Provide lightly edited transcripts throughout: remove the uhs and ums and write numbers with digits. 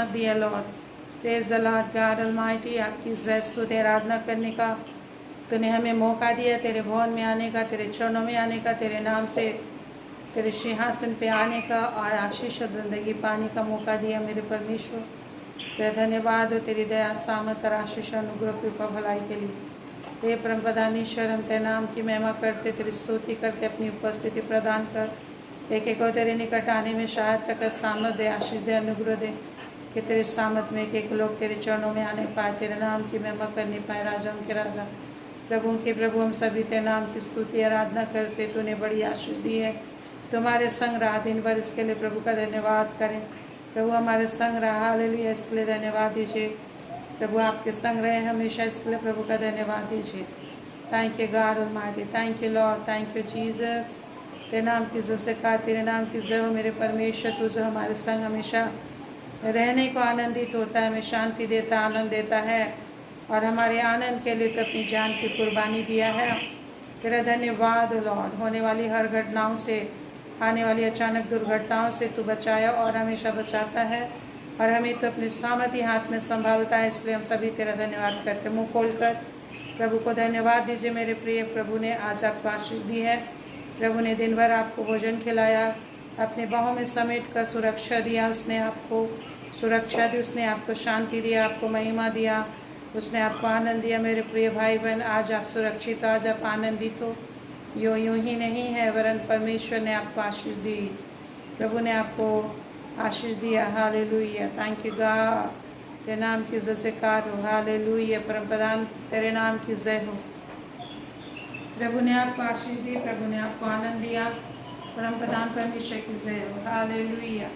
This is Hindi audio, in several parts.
दिया Lord. Praise the Lord God almighty. आपकी जय स्तुति आराधना करने का तूने हमें मौका दिया, तेरे भवन में आने का, तेरे चरणों में आने का, तेरे नाम से तेरे सिंहासन पे आने का और आशीष और ज़िंदगी पाने का मौका दिया मेरे परमेश्वर। तेरा धन्यवाद हो, तेरी दया सामत और आशीष अनुग्रह कृपा भलाई के लिए। हे परम प्रधानीश्वर, हम तेरे नाम की महिमा करते, तेरी स्तुति करते, अपनी उपस्थिति प्रदान कर। एक एक को तेरे निकट आने में सहायता कर, सामत दे, आशीष दे, अनुग्रह दे कि तेरे सामत में एक एक लोग तेरे चरणों में आने पाए, तेरे नाम की महिमा करने पाए। राजाओं के राजा, प्रभुओं के प्रभु, हम सभी तेरे नाम की स्तुति आराधना करते। तूने बड़ी आशीष दी है, तुम्हारे संग रहा दिन भर, इसके लिए प्रभु का धन्यवाद करें। प्रभु हमारे संग रहा, हालेलुया, इसके लिए धन्यवाद दीजिए। प्रभु आपके संग रहे हमेशा, इसके लिए प्रभु का धन्यवाद दीजिए। Thank you God almighty, thank you lord, thank you Jesus. तेरे नाम की जो से कहा, तेरे नाम की जय हो मेरे परमेश्वर। तू जो हमारे संग हमेशा रहने को आनंदित होता है, हमें शांति देता, आनंद देता है और हमारे आनंद के लिए तो अपनी जान की कुर्बानी दिया है। तेरा धन्यवाद लॉर्ड। होने वाली हर घटनाओं से, आने वाली अचानक दुर्घटनाओं से तू बचाया और हमेशा बचाता है और हमें तो अपने सामर्थ्य हाथ में संभालता है, इसलिए हम सभी तेरा धन्यवाद करते हैं। मुँह खोलकर प्रभु को धन्यवाद दीजिए। मेरे प्रिय प्रभु ने आज आपको आशीष दी है। प्रभु ने दिन भर आपको भोजन खिलाया, अपने बाहों में समेट कर सुरक्षा दिया। उसने आपको सुरक्षा दी, उसने आपको शांति दिया, आपको महिमा दिया, उसने आपको आनंद दिया। मेरे प्रिय भाई बहन, आज आप सुरक्षित हो, आज आप आनंदित हो। यूं ही नहीं है, वरन परमेश्वर ने आपको आशीष दी, प्रभु ने आपको आशीष दिया। Hallelujah, thank you God. तेरे नाम की जय जयकार हो। हालेलुया, परम प्रधान तेरे नाम की जय हो। प्रभु ने आपको आशीष दी, प्रभु ने आपको आनंद दिया। परम प्रधान परमेश्वर की जय हो। हालेलुया,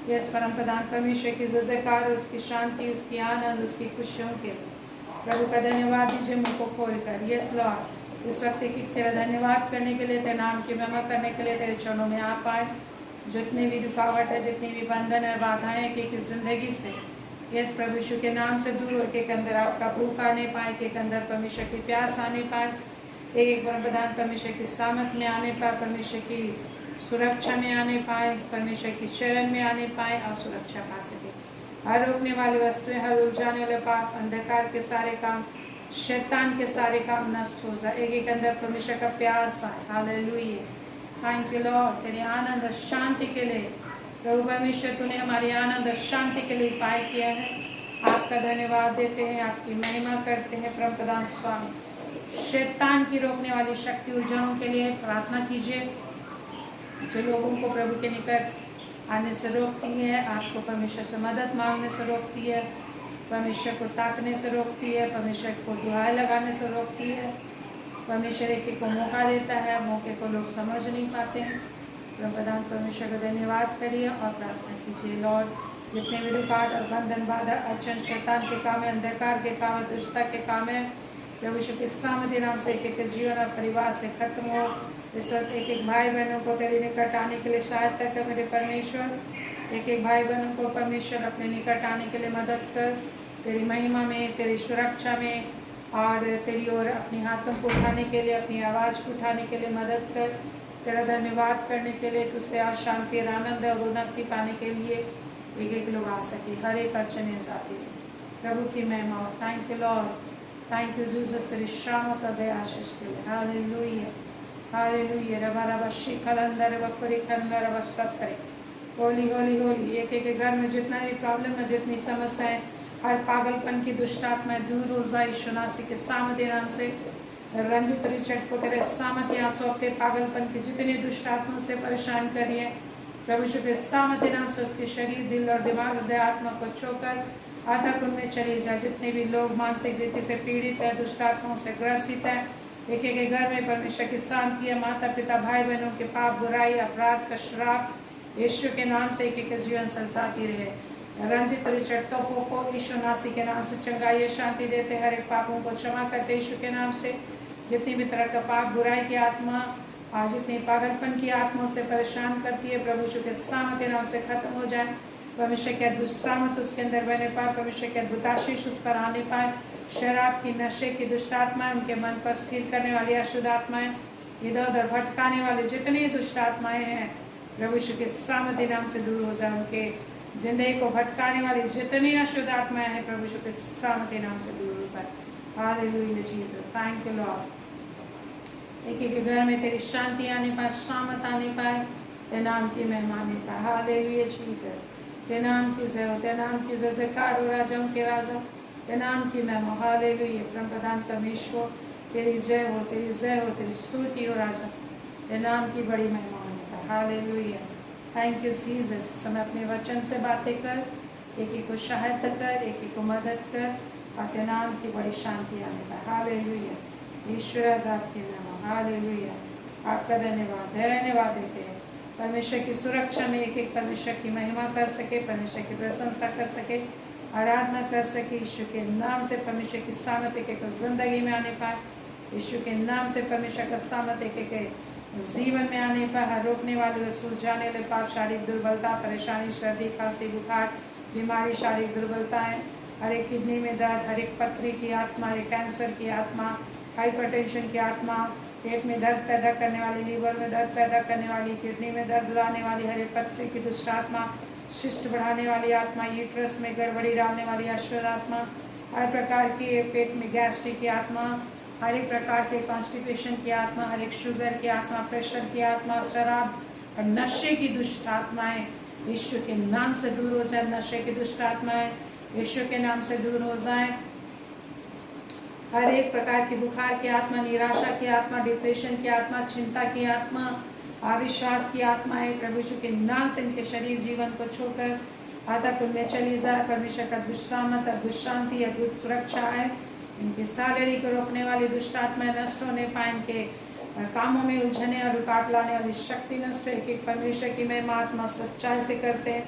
यस, परम प्रधान परमेश्वर की जय जयकार हो, उसकी शांति, उसकी आनंद, उसकी खुशियों के प्रभु का धन्यवाद दीजिए मुँह को खोलकर। यस लॉर्ड, इस वक्त की तेरा धन्यवाद करने के लिए, तेरे नाम की महिमा करने के लिए तेरे चरणों में आ पाए। जितनी भी रुकावट है, जितनी भी बंधन है, बाधाएं कि जिंदगी से, यस प्रभु यीशु के नाम से दूर हो, के अंदर आपका भूख आने पाए, के अंदर परमेश्वर की प्यास आने पाए, एक परम प्रधान परमेश्वर की सामत में आने पाए, परमेश्वर की सुरक्षा में आने पाए, परमेश्वर की शरण में आने पाए और सुरक्षा पा सके। हर रोकने वाली वस्तुएं, हर उलझाने वाले पाप, अंधकार के सारे काम, शैतान के सारे काम नष्ट हो जाए। एक अंदर परमेश्वर का प्यास आए। हालेलुया, थैंक यू लॉर्ड, तेरे आनंद और शांति के लिए प्रभु परमेश्वर, तूने हमारी आनंद और शांति के लिए उपाय किया है। आपका धन्यवाद देते हैं, आपकी महिमा करते हैं। परम प्रधान स्वामी, शैतान की रोकने वाली शक्ति उलझनों के लिए प्रार्थना कीजिए, जो लोगों को प्रभु के निकट आने से रोकती है, आपको परमेश्वर से मदद मांगने से रोकती है, परमेश्वर को ताकने से रोकती है, परमेश्वर को दुहाई लगाने से रोकती है। परमेश्वर एक को मौका देता है, मौके को लोग समझ नहीं पाते हैं। प्रभुदान परमेश्वर का धन्यवाद करिए और प्रार्थना कीजिए। लॉर्ड, जितने भी रुकावट और बंधन, बाधा, अड़चन, शैतान के काम है, अंधकार के काम है, दुष्टता के काम है, प्रभु यीशु के सामर्थ्य नाम से एक एक जीवन और परिवार से खत्म हो। इस वक्त एक एक भाई बहनों को तेरे निकट आने के लिए सहायता कर मेरे परमेश्वर। एक एक भाई बहनों को परमेश्वर अपने निकट आने के लिए मदद कर, तेरी महिमा में, तेरी सुरक्षा में और तेरी ओर अपने हाथों को उठाने के लिए, अपनी आवाज़ को उठाने के लिए मदद कर। तेरा धन्यवाद करने के लिए, तुझसे आज शांति और आनंद और उन्नति पाने के लिए एक एक लोग आ सके, हर एक अड़चने जाती है। प्रभु की महिमा हो। Thank you lord, thank you Jesus, तेरी शामत और दया आशीष के लिए। Hallelujah, hallelujah. रबा रबा शिखलंदर बकरी खंदर बसतरे, होली होली होली। एक एक घर में जितना भी प्रॉब्लम है, जितनी समस्याएं, हर पागलपन की दुष्ट आत्माएं दूर हो जाए यीशु मसीह के सामर्थ्य नाम से। रंजित रिचर्ड को तेरे सामर्थ्य यहाँ सौंपते, पागलपन की जितनी दुष्ट आत्माओं से परेशान करिए, प्रभु यीशु के सामर्थ्य नाम से उसके शरीर, दिल और दिमाग, हृदय, आत्मा को छोकर आधा कुंड में चली जाए। जितने भी लोग मानसिक रीति से पीड़ित है, दुष्ट आत्माओं से ग्रसित है, एक एक घर में परमेश्वर की शांति है। माता पिता भाई बहनों के पाप, बुराई, अपराध का श्राप यीशु के नाम से एक एक जीवन संसाती रहे। रंजित रिचर्ड तोपो को यीशु मसीह के नाम से चंगाई, शांति देते, हर एक पापों को क्षमा करते यीशु के नाम से। जितनी भी तरह का पाप, बुराई की आत्मा और जितनी पागलपन की आत्माओं से परेशान करती है, प्रभु यीशु के सामर्थ्य नाम से खत्म हो जाए। परमेश्वर के अद्भुत सामर्थ उसके अंदर बने पाए, परमेश्वर के अद्भुत आशीष उस पर आने पाए। शराब की, नशे की दुष्ट आत्माएं, उनके मन पर स्थिर करने वाली अशुद्ध आत्माएं, इधर उधर भटकाने वाले जितनी दुष्ट आत्माएं हैं, प्रभु यीशु के सामर्थ्य नाम से दूर हो जाए। उनके जिंदगी को भटकाने वाली जितनी अशुद्ध आत्माएं हैं प्रभु यीशु के सामर्थ्य नाम से दूर हो जाए। Hallelujah Jesus, thank you Lord. एक एक घर में तेरी शांति आने पाए, शामत आने पाए, तेरे नाम की महिमा आने पाए। हालेलुया जीसस, तेरे नाम की जय हो, तेरे नाम की जय जयकार हो राजाओं के राजा, तेरे नाम की महिमा। हालेलुया परम प्रधान परमेश्वर, तेरी जय हो, तेरी जय हो, तेरी स्तुति हो राजा, तेरे नाम की बड़ी महिमा आने पाए। Hallelujah, thank you Jesus. इस समय अपने वचन से बातें कर, एक एक को सहायता कर, एक एक को मदद कर, और तेरे नाम की बड़ी शांति आने पाए। हालेलुया, ईश्वर आपकी महिमा। हालेलुया, आपका धन्यवाद धन्यवाद देते हैं। परमेश्वर की सुरक्षा में एक एक परमेश्वर की महिमा कर सके, परमेश्वर की प्रशंसा कर सके, आराधना कर सके। यीशु के नाम से परमेश्वर की सामर्थ एक एक जिंदगी में आने पाए। यीशु के नाम से परमेश्वर का सामर्थ एक एक जीवन में आने पाए। हर रोकने वाले व सुलझाने वाले पाप, शारीरिक दुर्बलता, परेशानी, सर्दी, खांसी, बुखार, बीमारी, शारीरिक दुर्बलताएं, हर एक किडनी में दर्द, हर एक पथरी की आत्मा, हर एक कैंसर की आत्मा, हाइपरटेंशन की आत्मा, पेट में दर्द पैदा करने वाली, लीवर में दर्द पैदा करने वाली, किडनी में दर्द लाने वाली हर एक पथरी की दुष्ट आत्मा, शिष्ट बढ़ाने वाली आत्मा, यूट्रस में गड़बड़ी डालने वाली अशुद्ध आत्मा, हर प्रकार की पेट में गैस्ट्रिक की आत्मा, हर एक प्रकार के कॉन्स्टिपेशन की आत्मा, हर एक शुगर की आत्मा, प्रेशर की आत्मा, शराब और नशे की दुष्ट आत्माएं यीशु के नाम से दूर हो जाए। नशे की दुष्ट आत्माएं यीशु के नाम से दूर हो जाए। हर एक प्रकार की बुखार की आत्मा, निराशा की आत्मा, डिप्रेशन की आत्मा, चिंता की आत्मा, अविश्वास की आत्माएं प्रभु यीशु के नाम से इनके शरीर जीवन को छोड़कर आधा कुल में चली जाए। परमेश्वर का दुष्सामत, अद्भुत शांति, अद्भुत सुरक्षा है। इनकी सैलरी को रोकने वाली दुष्ट आत्माएं नष्ट होने पाए। इनके कामों में उलझने और रुकावट लाने वाली शक्ति नष्ट। एक एक परमेश्वर की महिमा आत्मा सच्चाई से करते हैं,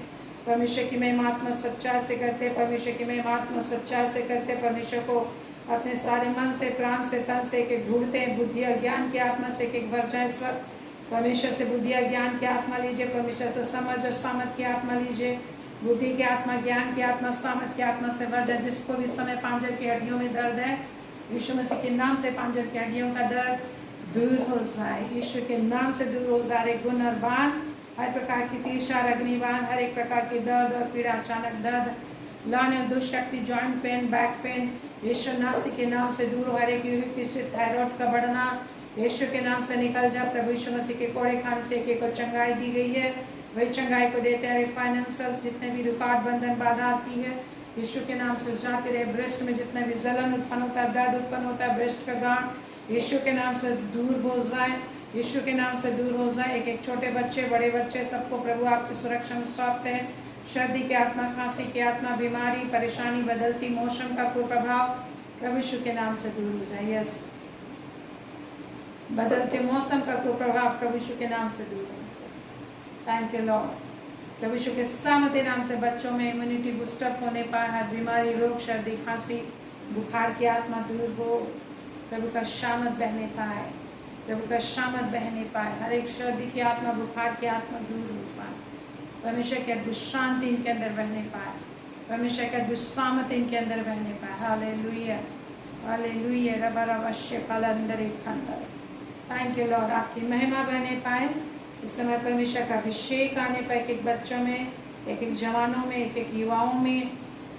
परमेश्वर की महिमा आत्मा सच्चाई से करते, परमेश्वर की महिमा आत्मा सच्चाई से करते। परमेश्वर को अपने सारे मन से, प्राण से, तन से एक एक ढूंढते हैं। बुद्धि और ज्ञान की आत्मा से एक एक भर जाए। इस वक्त परमेश्वर से बुद्धि और ज्ञान की आत्मा लीजिए, परमेश्वर से समझ और सामर्थ की आत्मा लीजिए। बुद्धि की आत्मा, ज्ञान की आत्मा, सामर्थ की आत्मा से भर जाए। जिसको भी समय पांजर की हड्डियों में दर्द है, यीशु मसीह के नाम से पांजर की हड्डियों का दर्द दूर हो जाए। यीशु के नाम से दूर हो जाए। गुण और बाण, हर प्रकार की तीरछार अग्निबाण, हर एक प्रकार की दर्द और पीड़ा, अचानक दर्द लाने और दुष्शक्ति, जॉइंट पेन, बैक पेन, यीशु नासिक के नाम से दूर हो। हर एक यूरिक एसिड, थायराइड का बढ़ना यीशु के नाम से निकल जा। प्रभु यीशु मसीह के कोड़े खाने से एक को चंगाई दी गई है, वही चंगाई को देते हैं। फाइनेंशियल जितने भी रुकावट, बंधन, बाधा आती है, यीशु के नाम से जाते रहे। ब्रेस्ट में जितना भी जलन उत्पन्न होता है, दर्द उत्पन्न होता है, ब्रेस्ट का गांठ यीशु के नाम से दूर हो जाए। यीशु के नाम से दूर हो जाए। एक एक छोटे बच्चे, बड़े बच्चे, सबको प्रभु आपकी सुरक्षा में सौंपते हैं। सर्दी की आत्मा, खांसी की आत्मा, बीमारी, परेशानी, बदलती मौसम का कुप्रभाव प्रभु यीशु के नाम से दूर हो जाए। यस, बदलते मौसम का कुप्रभाव प्रभु यीशु के नाम से दूर हो। Thank you lord. प्रभु यीशु के सामर्थ्य नाम से बच्चों में इम्यूनिटी बूस्टअप होने पाए। हर बीमारी, रोग, सर्दी, खांसी, बुखार की आत्मा दूर हो। प्रभु का शामत बहने पाए, प्रभु का शामत बहने पाए। हर एक सर्दी की आत्मा, बुखार की आत्मा दूर हो जाए। परमेश्वर की अद्भुत शांति इनके अंदर बहने पाए, परमेश्वर का अद्भुत सामर्थ इनके अंदर बहने पाए। Hallelujah, hallelujah. रबा रवश्य कलंदर खंडर। Thank you Lord. आपकी महिमा बहने पाए। इस समय परमेश्वर का अभिषेक आने पर एक एक बच्चों में, एक एक जवानों में, एक एक युवाओं में,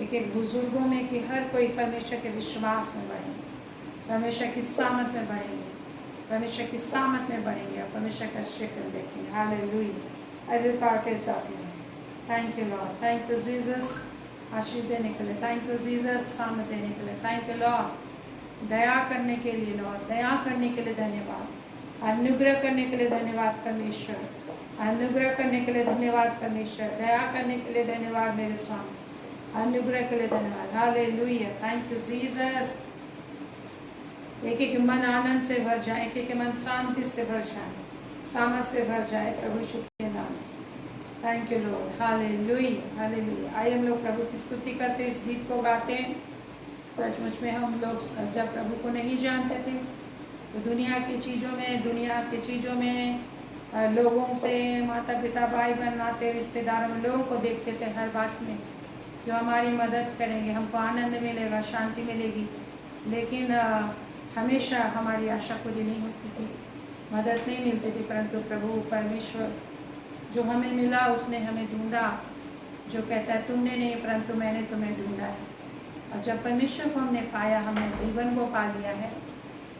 एक एक बुजुर्गों में, कि हर कोई परमेश्वर के विश्वास में बढ़ेंगे, परमेश्वर की सामर्थ में बढ़ेंगे, परमेश्वर की सामर्थ में बढ़ेंगे और परमेश्वर का शक्ल देखेंगे। हालेलुया। हर रुकावटें जाती हैं। Thank you lord, thank you Jesus. आशीष देने के लिए थैंक यू जीसस, सामर्थ देने के लिए थैंक यू लॉर्ड। दया करने के लिए लॉर्ड, दया करने के लिए धन्यवाद। अनुग्रह करने के लिए धन्यवाद परमेश्वर, अनुग्रह करने के लिए धन्यवाद परमेश्वर। दया करने के लिए धन्यवाद मेरे स्वामी, अनुग्रह के लिए धन्यवाद। Hallelujah, thank you Jesus. एक एक मन आनंद से भर जाए, एक एक मन शांति से भर जाए, सामर्थ से भर जाए प्रभु यीशु के नाम से। Thank you Lord. Hallelujah, hallelujah. आइए हम लोग प्रभु की स्तुति करते, इस गीत को गाते हैं। सचमुच में हम लोग जब प्रभु को नहीं जानते थे तो दुनिया की चीज़ों में लोगों से, माता पिता, भाई बहन, नाते रिश्तेदारों में लोगों को देखते थे हर बात में, जो हमारी मदद करेंगे, हमको आनंद मिलेगा, शांति मिलेगी। लेकिन हमेशा हमारी आशा पूरी नहीं होती थी, मदद नहीं मिलती थी। परंतु प्रभु परमेश्वर जो हमें मिला, उसने हमें ढूंढा, जो कहता है तुमने नहीं परंतु मैंने तुम्हें ढूंढा है। और जब परमेश्वर को हमने पाया, हमने जीवन को पा लिया है।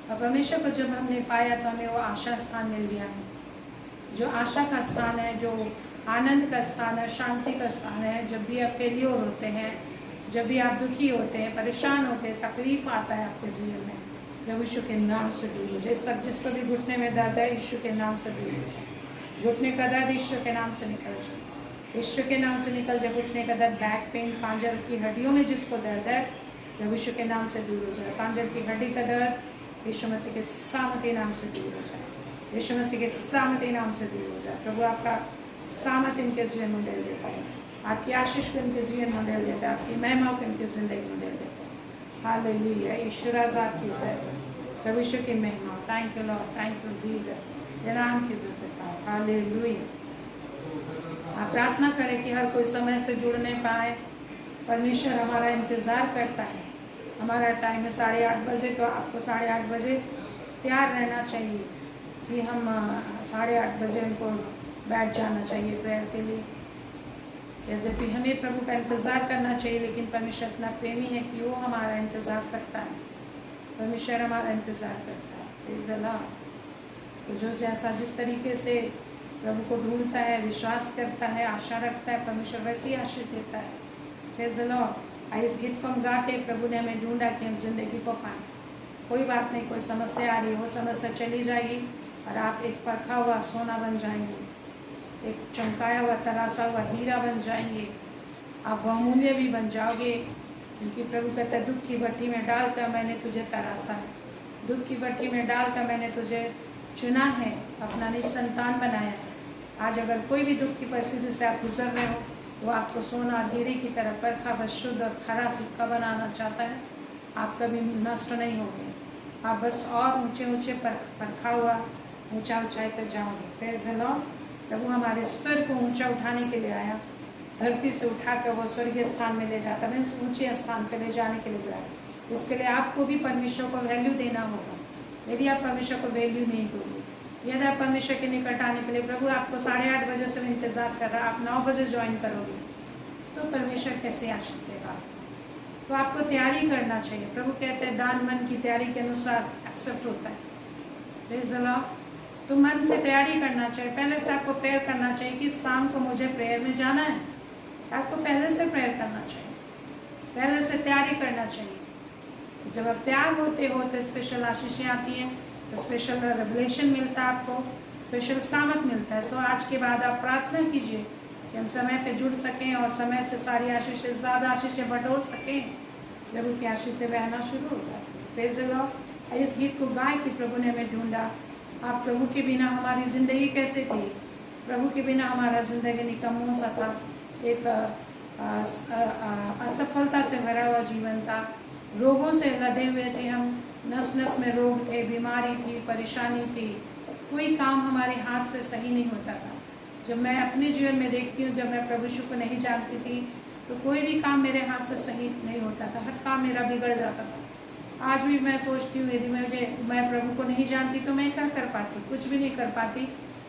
और परमेश्वर को जब हमने पाया तो हमें वो आशा स्थान मिल गया है, जो आशा का स्थान है, जो आनंद का स्थान है, शांति का स्थान है। जब भी आप फेलियर होते हैं, जब भी आप दुखी होते हैं, परेशान होते हैं, तकलीफ आता है आपके जीवन में, प्रभु यीशु के नाम से दूर हो जाए। सब जिसको भी घुटने में दर्द है, यीशु के नाम से दूर हो जाए। घुटने का दर्द यीशु के नाम से निकल जाए, यीशु के नाम से निकल जाए। घुटने का दर्द, बैक पेन, पांजर की हड्डियों में जिसको दर्द है, प्रभु यीशु के नाम से दूर हो जाए। पांजर की हड्डी का दर्द यीशु मसीह के सामर्थी नाम से दूर हो जाए, यीशु मसीह के सामर्थी नाम से दूर हो जाए। प्रभु आपका सामर्थ इनके जीवन में डाल देता है, आपकी आशीष को इनके जीवन में डाल देता है, आपकी महिमा को इनके जिंदगी में डाल देता है। हालेलुया, ईश्वर आजाद की जय, प्रभु यीशु की महिमा। Thank you lord, thank you Jesus, ये नाम की जय। हालेलुया। आप प्रार्थना करें कि हर कोई समय से जुड़ने पाए। परमेश्वर हमारा इंतज़ार करता है। हमारा टाइम है 8:30 बजे, तो आपको 8:30 बजे तैयार रहना चाहिए कि हम 8:30 बजे उनको बैठ जाना चाहिए प्रेयर के लिए। यद्यपि हमें प्रभु का इंतज़ार करना चाहिए, लेकिन परमेश्वर इतना प्रेमी है कि वो हमारा इंतज़ार करता है। परमेश्वर हमारा इंतज़ार करता है। Praise the lord. तो जो जैसा जिस तरीके से प्रभु को ढूंढता है, विश्वास करता है, आशा रखता है, परमेश्वर वैसे ही आशीष देता है। Praise the Lord. इस गीत को हम गाते, प्रभु ने हमें ढूंढा कि हम जिंदगी को पाएं। कोई बात नहीं, कोई समस्या आ रही है, वो समस्या चली जाएगी और आप एक परखा हुआ सोना बन जाएंगे, एक चमकाया हुआ तरासा हुआ हीरा बन जाएंगे। आप बहुमूल्य भी बन जाओगे, क्योंकि प्रभु कहता है दुख की भट्टी में डालकर मैंने तुझे तरासा है, दुख की भट्टी में डालकर मैंने तुझे चुना है, अपना निज संतान बनाया है। आज अगर कोई भी दुख की परिस्थिति से आप गुजर रहे हो, वो आपको सोना और हीरे की तरह परखा व शुद्ध और खरा सिक्का बनाना चाहता है। आप कभी नष्ट नहीं होंगे, आप बस और ऊंचे ऊंचे परखा हुआ ऊंचा ऊंचाई पर जाओगे। Praise the Lord. प्रभु हमारे स्वर को ऊंचा उठाने के लिए आया, धरती से उठाकर वो स्वर्गीय स्थान में ले जाता है, इस ऊंचे स्थान पर ले जाने के लिए आया। इसके लिए आपको भी परमेश्वर को वैल्यू देना होगा। यदि आप परमेश्वर को वैल्यू नहीं दोगे, यदि आप परमेश्वर के निकट आने के लिए, प्रभु आपको 8:30 बजे से इंतजार कर रहा है, आप 9 बजे ज्वाइन करोगे, तो परमेश्वर कैसे आशीष देगा? तो आपको तैयारी करना चाहिए। प्रभु कहते हैं दान मन की तैयारी के अनुसार एक्सेप्ट होता है। Praise the lord. तो मन से तैयारी करना चाहिए। पहले से आपको प्रेयर करना चाहिए कि शाम को मुझे प्रेयर में जाना है, आपको पहले से प्रेयर करना चाहिए, पहले से तैयारी करना चाहिए। जब आप तैयार होते हो तो स्पेशल आशीषें आती हैं, स्पेशल रेवलेशन मिलता है, आपको स्पेशल सामर्थ मिलता है। सो आज के बाद आप प्रार्थना कीजिए कि हम समय पे जुड़ सकें और समय से सारी आशीषें, ज़्यादा आशीषें बटोर सकें। प्रभु की आशीषें बहना शुरू हो जाती है। Praise the Lord. इस गीत को गाएं कि प्रभु ने हमें ढूंढा। आप प्रभु के बिना हमारी ज़िंदगी कैसे थी? प्रभु के बिना हमारा ज़िंदगी निकम्मों सा था, एक असफलता से भरा हुआ जीवन था, रोगों से लदे हुए थे हम, नस नस में रोग थे, बीमारी थी, परेशानी थी, कोई काम हमारे हाथ से सही नहीं होता था। जब मैं अपने जीवन में देखती हूँ, जब मैं प्रभु यीशु को नहीं जानती थी, तो कोई भी काम मेरे हाथ से सही नहीं होता था, हर काम मेरा बिगड़ जाता था। आज भी मैं सोचती हूँ यदि मैं प्रभु को नहीं जानती तो मैं क्या कर पाती? कुछ भी नहीं कर पाती।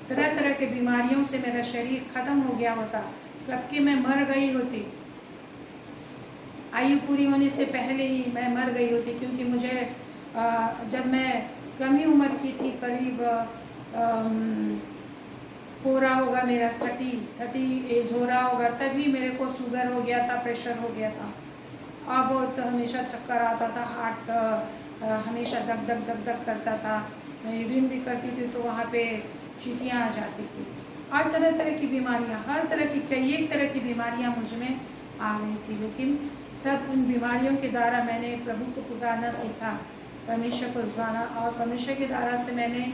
तरह तरह के बीमारियों से मेरा शरीर खत्म हो गया होता, कब कि मैं मर गई होती, आयु पूरी होने से पहले ही मैं मर गई होती। क्योंकि मुझे जब मैं कम ही उम्र की थी, करीब हो रहा होगा मेरा 30 एज हो रहा होगा, तभी मेरे को शुगर हो गया था, प्रेशर हो गया था। अब तो हमेशा चक्कर आता था, हार्ट हमेशा दग दग दग दग करता था। मैं यूरिन भी करती थी तो वहाँ पे चींटियाँ आ जाती थी। हर तरह तरह की बीमारियाँ, हर तरह की कई एक तरह की बीमारियाँ मुझ में आ गई थी। लेकिन तब उन बीमारियों के द्वारा मैंने प्रभु को पुकारना सीखा, परमेश्वर को जाना, और परमेश्वर के द्वारा से मैंने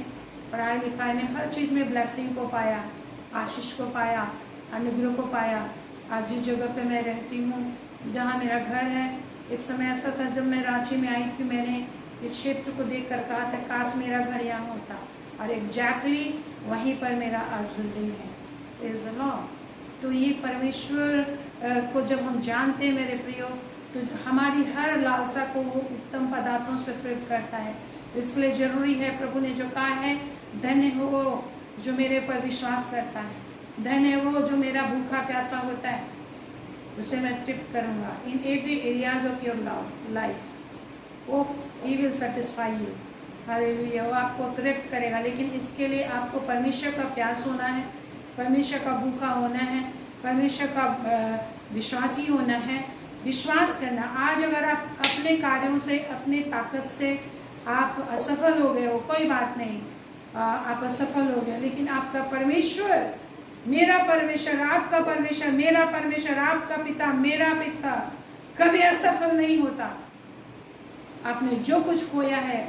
पढ़ाई लिखाई में हर चीज़ में ब्लेसिंग को पाया, आशीष को पाया, अनुग्रह को पाया। आज जिस जगह पे मैं रहती हूँ, जहाँ मेरा घर है, एक समय ऐसा था जब मैं रांची में आई थी, मैंने इस क्षेत्र को देख कर कहा था काश मेरा घर यहाँ होता, और एग्जैक्टली वहीं पर मेरा आज बिल्डिंग है। Praise the lord. तो ये परमेश्वर को जब हम जानते हैं मेरे प्रियो, तो हमारी हर लालसा को वो उत्तम पदार्थों से तृप्त करता है। इसके लिए ज़रूरी है, प्रभु ने जो कहा है, धन्य हो वो जो मेरे पर विश्वास करता है, धन्य है वो जो मेरा भूखा प्यासा होता है, उसे मैं तृप्त करूँगा। In every areas of your life वो ही विल सेटिस्फाई यू। हालेलुया। वो आपको तृप्त करेगा, लेकिन इसके लिए आपको परमेश्वर का प्यास होना है, परमेश्वर का भूखा होना है, परमेश्वर का विश्वासी होना है, विश्वास करना। आज अगर आप अपने कार्यों से, अपने ताकत से आप असफल हो गए हो, कोई बात नहीं, आप असफल हो गए, लेकिन आपका परमेश्वर, मेरा परमेश्वर, आपका परमेश्वर, मेरा परमेश्वर, आपका पिता, मेरा पिता कभी असफल नहीं होता। आपने जो कुछ खोया है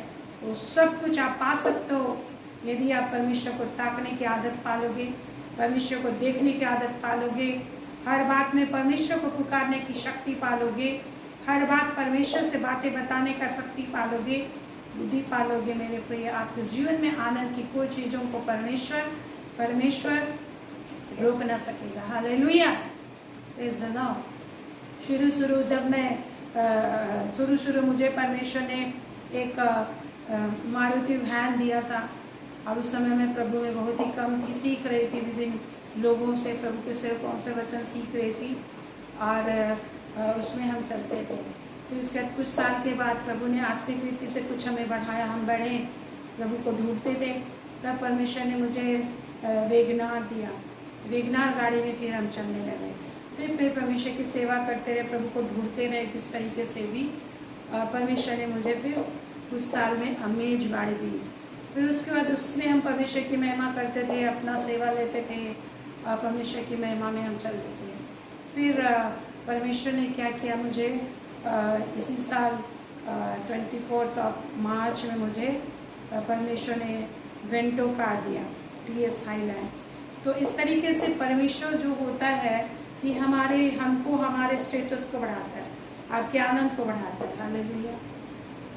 वो सब कुछ आप पा सकते हो यदि आप परमेश्वर को ताकने की आदत पालोगे, परमेश्वर को देखने की आदत पालोगे, हर बात में परमेश्वर को पुकारने की शक्ति पालोगे, हर बात परमेश्वर से बातें बताने का शक्ति पालोगे, बुद्धि पालोगे। मेरे प्रिय, आपके जीवन में आनंद की कोई चीज़ों को परमेश्वर रोक ना सकेगा। Hallelujah, praise the Lord. शुरू मुझे परमेश्वर ने एक मारुति वैन दिया था, और उस समय मैं प्रभु में बहुत ही कम थी, सीख रही थी, विभिन्न लोगों से, प्रभु के सेवकों से वचन सीख रही थी, और उसमें हम चलते थे। फिर उसके बाद कुछ साल के बाद प्रभु ने आत्मिक रीति से कुछ हमें बढ़ाया, हम बढ़े, प्रभु को ढूंढते थे। तब परमेश्वर ने मुझे वेगनार दिया, वेगनार गाड़ी में फिर हम चलने लगे। फिर परमेश्वर की सेवा करते रहे, प्रभु को ढूंढते रहे, जिस तरीके से भी परमेश्वर ने मुझे फिर कुछ साल में अमेज गाड़ी दी। फिर उसके बाद उसमें हम परमेश्वर की महिमा करते थे, अपना सेवा लेते थे, परमेश्वर की महिमा में हम चलते थे। फिर परमेश्वर ने क्या किया, मुझे इसी साल 24 मार्च में मुझे परमेश्वर ने वेंटो कार दिया, TS हाईलैंड। तो इस तरीके से परमेश्वर जो होता है कि हमको हमारे स्टेटस को बढ़ाता है, आपके आनंद को बढ़ाता है। हालेलुया।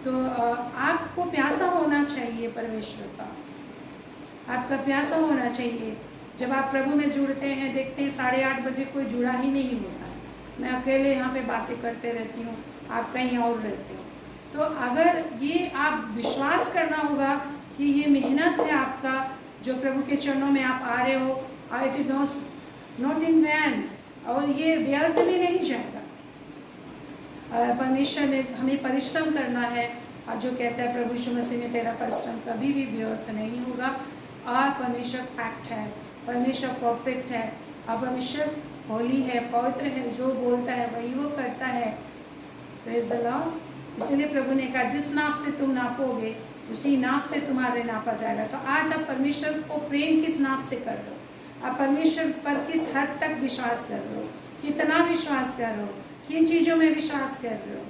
तो आपको प्यासा होना चाहिए परमेश्वर का, आपका प्यासा होना चाहिए। जब आप प्रभु में जुड़ते हैं, देखते हैं 8:30 बजे कोई जुड़ा ही नहीं होता है, मैं अकेले यहाँ पे बातें करते रहती हूँ, आप कहीं और रहते हो। तो अगर ये आप विश्वास करना होगा कि ये मेहनत है आपका, जो प्रभु के चरणों में आप आ रहे हो, it is not in vain, और ये व्यर्थ भी नहीं जाएगा। परमेश्वर ने हमें परिश्रम करना है, और जो कहता है प्रभु यीशु मसीह में, तेरा परिश्रम कभी भी व्यर्थ नहीं होगा। और परमेश्वर फैक्ट है, परमेश्वर परफेक्ट है, और परमेश्वर होली है, पवित्र है, जो बोलता है वही वो करता है। Praise the Lord. इसलिए प्रभु ने कहा, जिस नाप से तुम नापोगे उसी नाप से तुम्हारे नापा जाएगा। तो आज आप परमेश्वर को प्रेम किस नाप से कर रहे हो, आप परमेश्वर पर किस हद तक विश्वास कर रहे हो, कितना विश्वास कर रहे हो, किन चीज़ों में विश्वास कर रहे हो।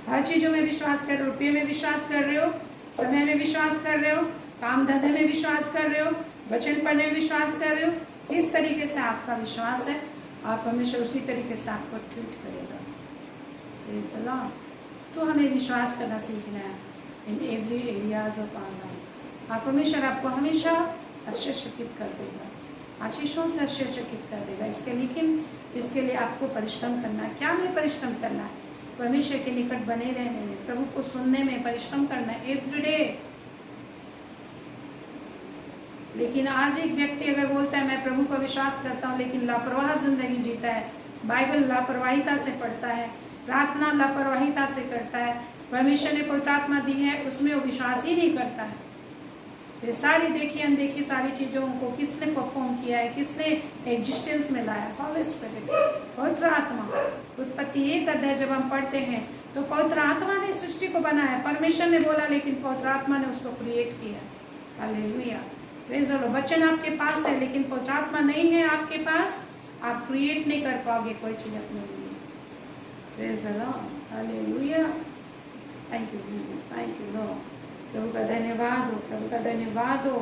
हर चीज़ों में विश्वास कर रहे हो, रुपये में विश्वास कर रहे हो, समय में विश्वास कर रहे हो, काम धंधे में विश्वास कर रहे हो, वचन पढ़ने में विश्वास कर रहे हो। किस तरीके से आपका विश्वास है, आप परमेश्वर उसी तरीके से आपको ट्रीट करेगा। Praise the lord. तो हमें विश्वास करना सीखना है in every areas of our life. आप परमेश्वर आपको हमेशा आश्चर्यचकित कर देगा, आशीषों से आश्चर्यचकित कर देगा। इसके लिए आपको परिश्रम करना है। क्या में परिश्रम करना है? परमेश्वर के निकट बने रहने में, प्रभु को सुनने में परिश्रम करना है एवरीडे। लेकिन आज एक व्यक्ति अगर बोलता है मैं प्रभु पर विश्वास करता हूँ, लेकिन लापरवाह जिंदगी जीता है, बाइबल लापरवाहिता से पढ़ता है, प्रार्थना लापरवाहिता से करता है, परमेश्वर ने पवित्र आत्मा दी है उसमें वो विश्वास ही नहीं करता है। ये सारी देखी अनदेखी सारी चीज़ों को किसने परफॉर्म किया है, किसने एग्जिस्टेंस में लाया? हॉली स्पिरिट, पवित्र आत्मा। उत्पत्ति 1 अध्याय जब हम पढ़ते हैं तो पवित्र आत्मा ने सृष्टि को बनाया। परमेश्वर ने बोला, लेकिन पवित्र आत्मा ने उसको क्रिएट किया। Hallelujah, praise the Lord. वचन आपके पास है, लेकिन पवित्र आत्मा नहीं है आपके पास, आप क्रिएट नहीं कर पाओगे कोई चीज़ अपने लिए। Praise the lord, hallelujah. Thank you Jesus, thank you lord. प्रभु का धन्यवाद हो, प्रभु का धन्यवाद हो।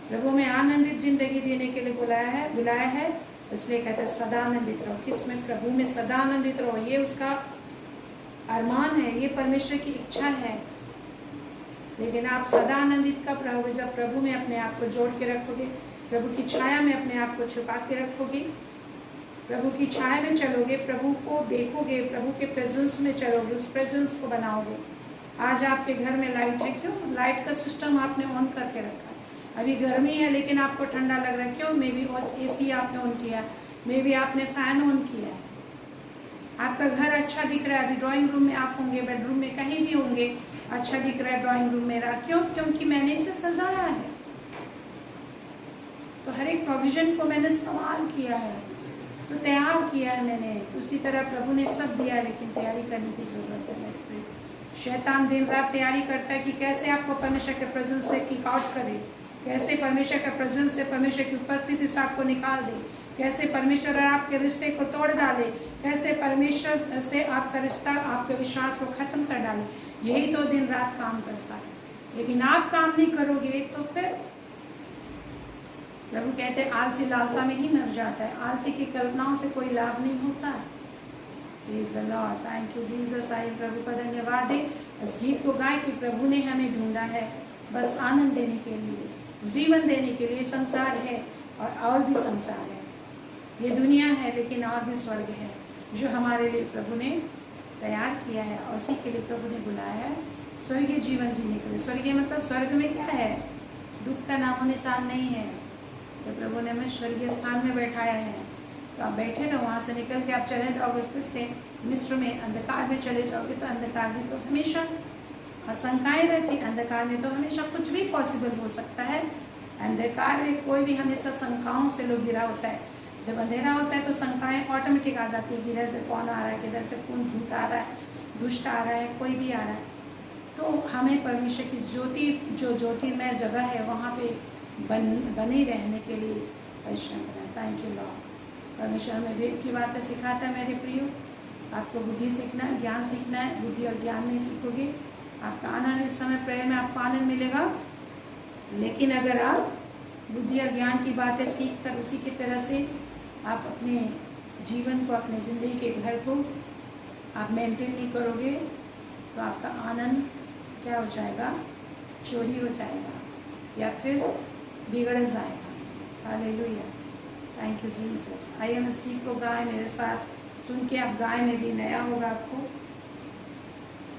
प्रभु में आनंदित जिंदगी देने के लिए बुलाया है, इसलिए कहते हैं सदा आनंदित रहो। किसमें? प्रभु में सदा आनंदित रहो। ये उसका अरमान है, ये परमेश्वर की इच्छा है। लेकिन आप सदा आनंदित कब रहोगे? जब प्रभु में अपने आप को जोड़ के रखोगे, प्रभु की छाया में अपने आप को छुपा के रखोगे, प्रभु की छाया में चलोगे, प्रभु को देखोगे, प्रभु के प्रेजेंस में चलोगे, उस प्रेजेंस को बनाओगे। आज आपके घर में लाइट है, क्यों? लाइट का सिस्टम आपने ऑन करके रखा है। अभी गर्मी है लेकिन आपको ठंडा लग रहा है, क्यों? मे बी AC आपने ऑन किया, मे बी आपने फैन ऑन किया है। आपका घर अच्छा दिख रहा है, अभी ड्राइंग रूम में आप होंगे, बेडरूम में कहीं भी होंगे, अच्छा दिख रहा है ड्राइंग रूम मेरा, क्यों? क्योंकि मैंने इसे सजाया है। तो हर एक प्रोविजन को मैंने इस्तेमाल किया है, तो तैयार किया है मैंने। उसी तरह प्रभु ने सब दिया, लेकिन तैयारी करने की जरूरत है मेरे प्रिय। शैतान दिन रात तैयारी करता है कि कैसे आपको परमेश्वर के प्रेजेंस से किक आउट करे, कैसे परमेश्वर के प्रेजेंस से, परमेश्वर की उपस्थिति से आपको निकाल दे, कैसे परमेश्वर और आपके रिश्ते को तोड़ डाले, कैसे परमेश्वर से आपका रिश्ता, आपके विश्वास को खत्म कर डाले। यही तो दिन रात काम करता है। लेकिन आप काम नहीं करोगे तो फिर प्रभु कहते हैं आलसी लालसा में ही मर जाता है। आलसी की कल्पनाओं से कोई लाभ नहीं होता है। Praise the Lord, thank you Jesus. आइए प्रभु का धन्यवाद है। इस गीत को गाए कि प्रभु ने हमें ढूंढा है बस आनंद देने के लिए, जीवन देने के लिए। संसार है और भी संसार है, ये दुनिया है, लेकिन और भी स्वर्ग है जो हमारे लिए प्रभु ने तैयार किया है, और उसी के लिए प्रभु ने बुलाया है स्वर्गीय जीवन जीने के लिए। स्वर्गीय मतलब स्वर्ग में क्या है? दुख का नामो निशान नहीं है। तो प्रभु ने हमें स्वर्गीय स्थान में बैठाया है, तो आप बैठे रहो। वहाँ से निकल के आप चले जाओगे फिर से मिस्र में, अंधकार में चले जाओगे, तो अंधकार में तो हमेशा आशंकाएं रहती, अंधकार में तो हमेशा कुछ भी पॉसिबल हो सकता है। अंधकार में कोई भी हमेशा शंकाओं से लोग घिरा होता है। जब अंधेरा होता है तो शंकाएं ऑटोमेटिक आ जाती है, किधर से कौन आ रहा है, किधर से कौन भूत आ रहा है, दुष्ट आ रहा है, कोई भी आ रहा है। तो हमें परमेश्वर की ज्योति, जो ज्योतिर्मय जगह है, वहाँ पे बने रहने के लिए परिश्रम करना। Thank you Lord. परमेश्वर हमें वेद की बातें सिखाता है मेरे प्रियो। आपको बुद्धि सीखना है, ज्ञान सीखना है। बुद्धि और ज्ञान नहीं सीखोगे, आपका आनंद, इस समय प्रेयर में आपको आनंद मिलेगा। लेकिन अगर आप बुद्धि और ज्ञान की बातें सीख कर उसी की तरह से आप अपने जीवन को, अपने ज़िंदगी के घर को आप मेंटेन नहीं करोगे, तो आपका आनंद क्या हो जाएगा? चोरी हो जाएगा या फिर बिगड़ जाएगा। Hallelujah, thank you Jesus. आइए हम इस गीत को गाएं मेरे साथ, सुन के आप गाएं में भी नया होगा आपको।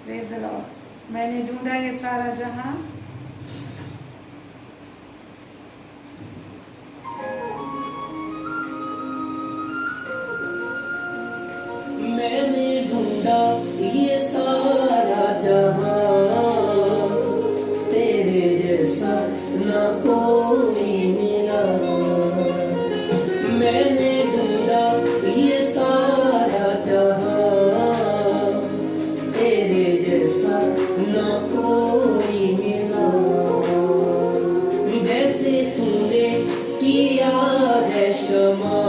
Praise the Lord. मैंने ढूंढा ये सारा जहां, मैंने ढूंढा ये सारा जहां, तेरे जैसा ना कोई मिला। मैंने ढूंढा ये सारा जहां, तेरे जैसा ना कोई मिला। जैसे तूने किया है क्षमा,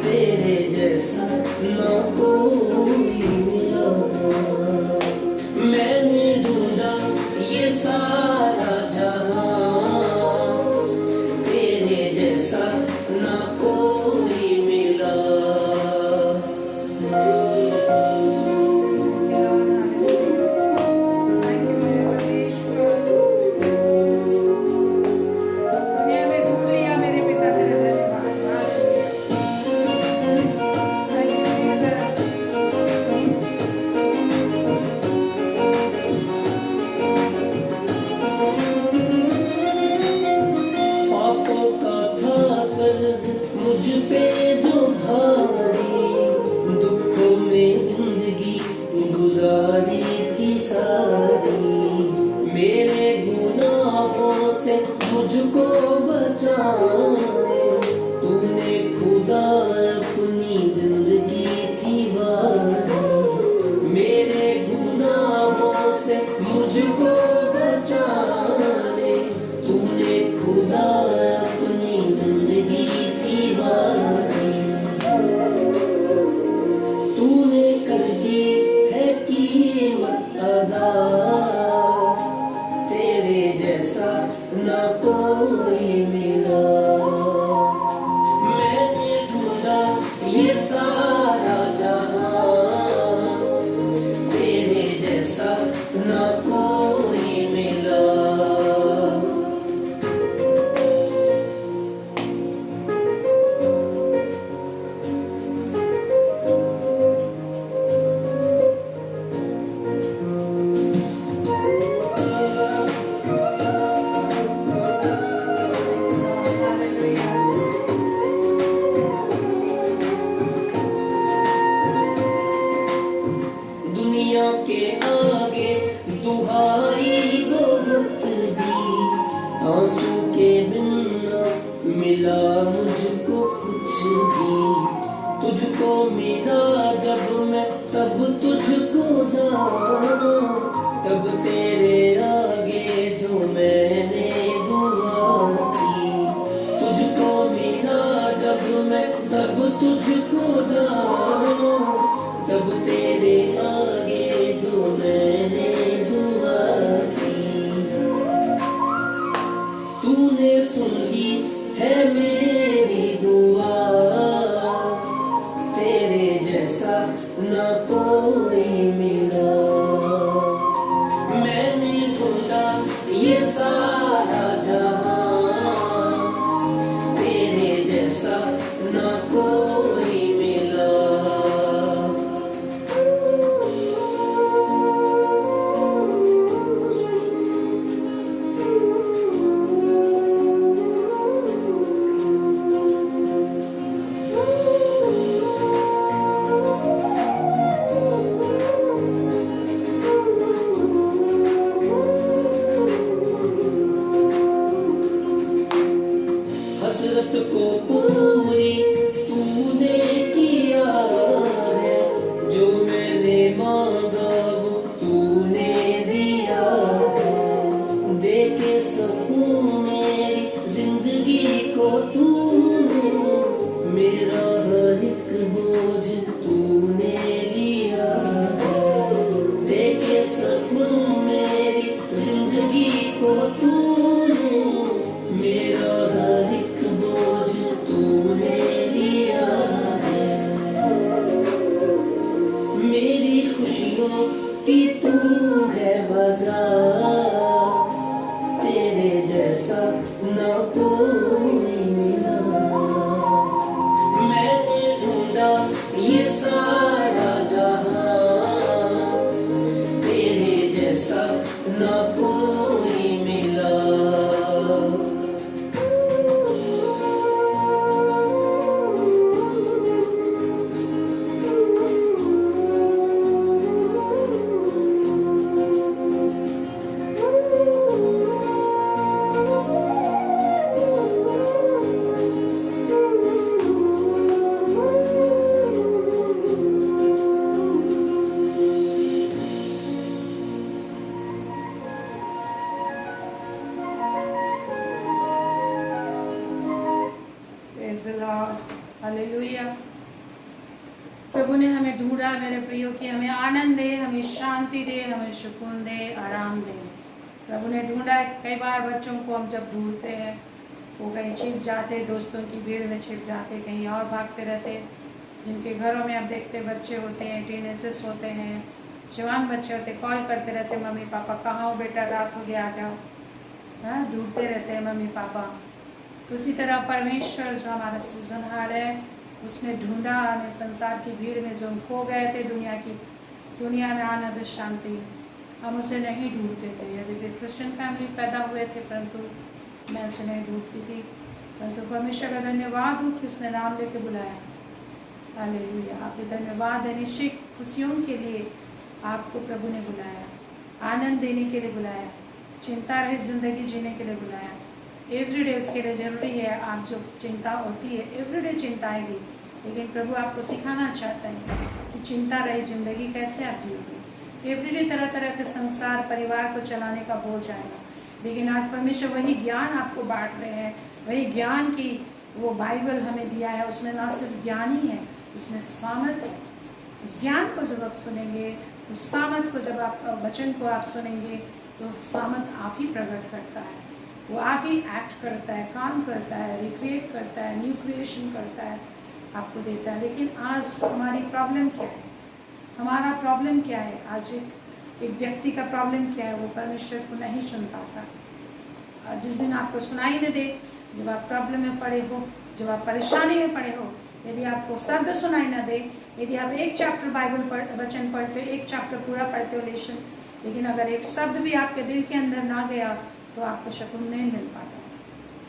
तेरे जैसा ना कोई तब तुझको जाना, तब तेरे आगे जो मैंने दुआ की, तुझको मिला जब मैं, तब तुझको जाना, तब तेरे आगे जो मैंने दुआ की। तूने सुन ली है मेरी दुआ, तेरे जैसा न कोई मिला। मैंने ढूंढा ये सारा जहां, तेरे जैसा न कोई मिला। हसरत को पूरी तूने किया है, जो मैंने मांगा वो तूने दिया है। देके सकूं मेरी जिंदगी को तूने, मेरा हर एक बोझ तूने लिया है। देके सकूं मेरी जिंदगी को तूने, मेरा हर एक बोझ तूने लिया है। मेरी खुशियों की तू है वजह, तेरे जैसा न कोई मिला। मैंने ढूंढा ये सारा जहां, तेरे जैसा न कोई मिला। Praise the Lord. हालेलुया। प्रभु ने हमें ढूंढा मेरे प्रियो की, हमें आनंद दे, हमें शांति दे, हमें सुकून दे, आराम दे। प्रभु ने ढूंढा। कई बार बच्चों को हम जब ढूंढते हैं वो कहीं छिप जाते, दोस्तों की भीड़ में छिप जाते, कहीं और भागते रहते। जिनके घरों में आप देखते बच्चे होते हैं, टीनेजर्स होते हैं, जवान बच्चे होते, कॉल करते रहते, मम्मी पापा कहाँ हो बेटा, रात हो गया, आ जाओ। हाँ, ढूंढते रहते हैं मम्मी पापा। तो उसी तरह परमेश्वर जो हमारा सृजनहार है, उसने ढूंढा हमें संसार की भीड़ में, जो हम खो गए थे दुनिया में आनंद शांति, हम उसे नहीं ढूंढते थे। यदि फिर क्रिश्चियन फैमिली पैदा हुए थे, परंतु मैं उसे नहीं ढूंढती थी। परंतु परमेश्वर का धन्यवाद हो कि उसने नाम लेके बुलाया। हालेलुया। आपके धन्यवाद है। निश्चित खुशियों के लिए आपको प्रभु ने बुलाया, आनंद देने के लिए बुलाया, चिंता रहित जिंदगी जीने के लिए बुलाया। एवरीडे उसके लिए ज़रूरी है। आप जो चिंता होती है, एवरीडे चिंता आएगी, लेकिन प्रभु आपको सिखाना चाहता है कि चिंता रही ज़िंदगी कैसे आप जियोगे। एवरीडे तरह तरह के संसार, परिवार को चलाने का बोझ आएगा, लेकिन आज परमेश्वर वही ज्ञान आपको बांट रहे हैं। वही ज्ञान की वो बाइबल हमें दिया है, उसमें ना सिर्फ ज्ञान ही है, उसमें सामर्थ है। उस ज्ञान को जब आप सुनेंगे, उस सामर्थ को जब आप वचन को आप सुनेंगे, तो सामर्थ आप ही प्रकट करता है। वो आप ही एक्ट करता है, काम करता है, रिक्रिएट करता है, न्यू क्रिएशन करता है, आपको देता है। लेकिन आज हमारी प्रॉब्लम क्या है? हमारा प्रॉब्लम क्या है? आज एक व्यक्ति का प्रॉब्लम क्या है? वो परमेश्वर को नहीं सुन पाता। जिस दिन आपको सुनाई दे दे, जब आप प्रॉब्लम में पड़े हो, जब आप परेशानी में पड़े हो, यदि आपको शब्द सुनाई ना दे, यदि आप एक चैप्टर बाइबल वचन पढ़ते हो, एक चैप्टर पूरा पढ़ते हो लेकिन अगर एक शब्द भी आपके दिल के अंदर ना गया, तो आपको सुकून नहीं मिल पाता।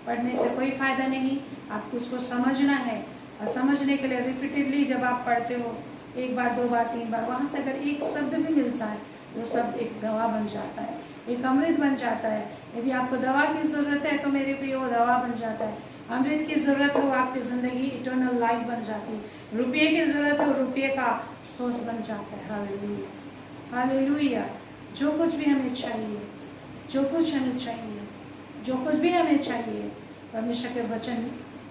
पढ़ने से कोई फ़ायदा नहीं, आपको उसको समझना है। और समझने के लिए रिपीटेडली जब आप पढ़ते हो, एक बार, दो बार, तीन बार, वहाँ से अगर एक शब्द भी मिल जाए, वो शब्द एक दवा बन जाता है, एक अमृत बन जाता है। यदि आपको दवा की ज़रूरत है, तो मेरे प्रिय वो दवा बन जाता है। अमृत की ज़रूरत हो, आपकी ज़िंदगी इटर्नल लाइफ बन जाती है। रुपये की ज़रूरत हो, रुपये का सोर्स बन जाता है। Hallelujah, hallelujah. जो कुछ भी हमें चाहिए, जो कुछ हमें चाहिए, जो कुछ भी हमें चाहिए, परमेश्वर के वचन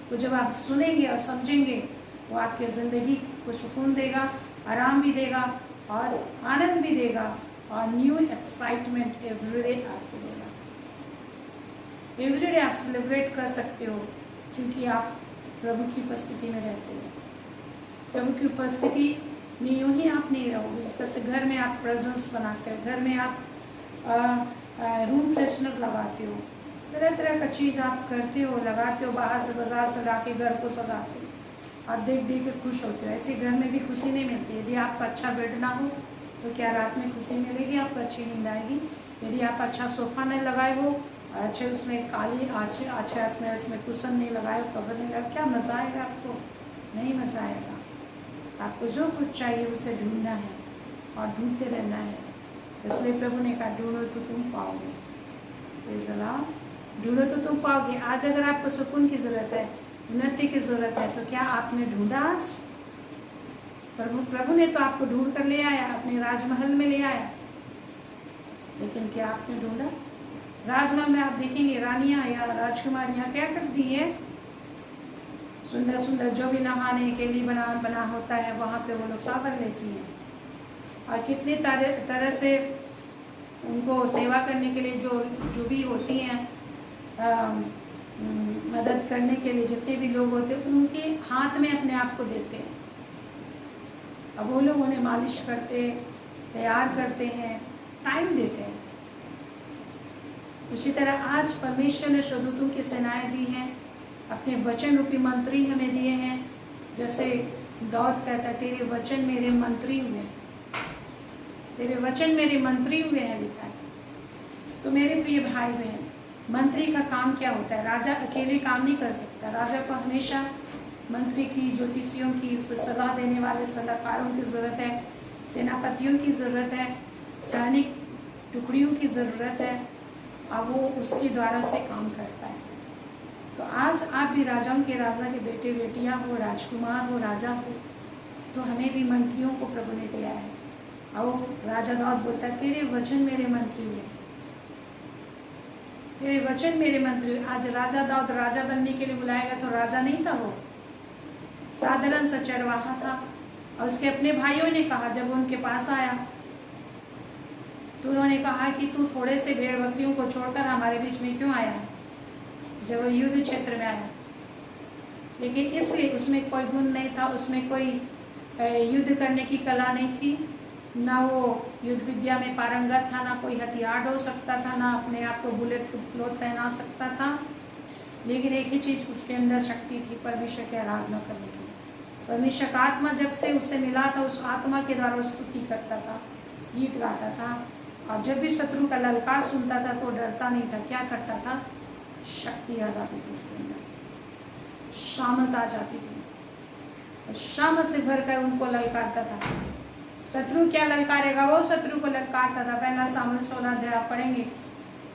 को जब आप सुनेंगे और समझेंगे, वो आपके ज़िंदगी को सुकून देगा, आराम भी देगा और आनंद भी देगा और न्यू एक्साइटमेंट एवरीडे आपको देगा। एवरीडे आप सेलिब्रेट कर सकते हो क्योंकि आप प्रभु की उपस्थिति में रहते हो। प्रभु की उपस्थिति में यूं ही आप नहीं रहोगे जिस तरह से घर में आप प्रेजेंस बनाते हो, घर में आप रूम फ्रेशनर लगाते हो, तरह तरह का चीज़ आप करते हो, लगाते हो, बाहर से बाजार से लाके घर को सजाते हो, आप देख देख के खुश होते हो। ऐसे घर में भी खुशी नहीं मिलती। यदि आपका अच्छा बेड ना हो तो क्या रात में खुशी मिलेगी, आपको अच्छी नींद आएगी? यदि आप अच्छा सोफ़ा नहीं लगाए हो, अच्छे उसमें काली अच्छे उसमें कुशन नहीं लगाए, कवर नहीं लगाए, क्या मज़ा आएगा आपको? नहीं मज़ा आएगा। आपको जो कुछ चाहिए उसे ढूंढना है और ढूंढते रहना है। इसलिए प्रभु ने कहा ढूंढो तो तुम पाओगे। ढूंढो तो तुम पाओगे। आज अगर आपको सुकून की ज़रूरत है, उन्नति की ज़रूरत है, तो क्या आपने ढूंढा आज? प्रभु ने तो आपको ढूंढ कर ले आया, अपने राजमहल में ले आया, लेकिन क्या आपने ढूंढा? राजमहल में आप देखेंगे रानियां या राजकुमारियां क्या करती हैं? सुंदर सुंदर जो भी नहाने के लिए बना होता है वहाँ पे वो लोग सावर लेती हैं और कितनी तरह से उनको सेवा करने के लिए जो भी होती हैं, मदद करने के लिए जितने भी लोग होते हैं उनके हाथ में अपने आप को देते हैं। अब वो लोग उन्हें मालिश करते, तैयार करते हैं, टाइम देते हैं। उसी तरह आज परमेश्वर ने स्वर्गदूतों की सेनाएं दी हैं, अपने वचन रूपी मंत्री हमें दिए हैं। जैसे दाऊद कहता है, तेरे वचन मेरे मंत्री हुए हैं, तेरे वचन मेरे मंत्री हुए हैं, लिखा है। तो मेरे प्रिय भाई बहन, मंत्री का काम क्या होता है? राजा अकेले काम नहीं कर सकता। राजा को हमेशा मंत्री की, ज्योतिषियों की, सलाह देने वाले सलाहकारों की ज़रूरत है, सेनापतियों की ज़रूरत है, सैनिक टुकड़ियों की ज़रूरत है, अब वो उसके द्वारा से काम करता है। तो आज आप भी राजाओं के राजा के बेटे बेटियां हो, राजकुमार हो, राजा हो, तो हमें भी मंत्रियों को प्रभु ने दिया है। और राजा दाऊद बोलता है, तेरे वचन मेरे मंत्री हुए, तेरे वचन मेरे मंत्री हुए। आज राजा दाऊद राजा बनने के लिए बुलाया गया तो राजा नहीं था, वो साधारण सा चरवाहा था। और उसके अपने भाइयों ने कहा, जब उनके पास आया तो उन्होंने कहा कि तू थोड़े से भेड़ बकरियों को छोड़कर हमारे बीच में क्यों आया है, जब वो युद्ध क्षेत्र में आया। लेकिन इसलिए उसमें कोई गुण नहीं था, उसमें कोई युद्ध करने की कला नहीं थी, ना वो युद्ध विद्या में पारंगत था, ना कोई हथियार ढो सकता था, ना अपने आप को बुलेट क्लॉथ पहना सकता था। लेकिन एक ही चीज़ उसके अंदर शक्ति थी, परमेश्वर की आराधना करने की। परमेश्वर का आत्मा जब से उससे मिला था, उस आत्मा के द्वारा स्तुति करता था, गीत गाता था। और जब भी शत्रु का ललकार सुनता था तो डरता नहीं था। क्या करता था? शक्ति आ जाती थी उसके अंदर, शामत आ जाती थी, और शामत से भरकर उनको ललकारता था। शत्रु क्या ललकारेगा? वो शत्रु को ललकारता था। पहला सामुएल 16 अध्याय आप पढ़ेंगे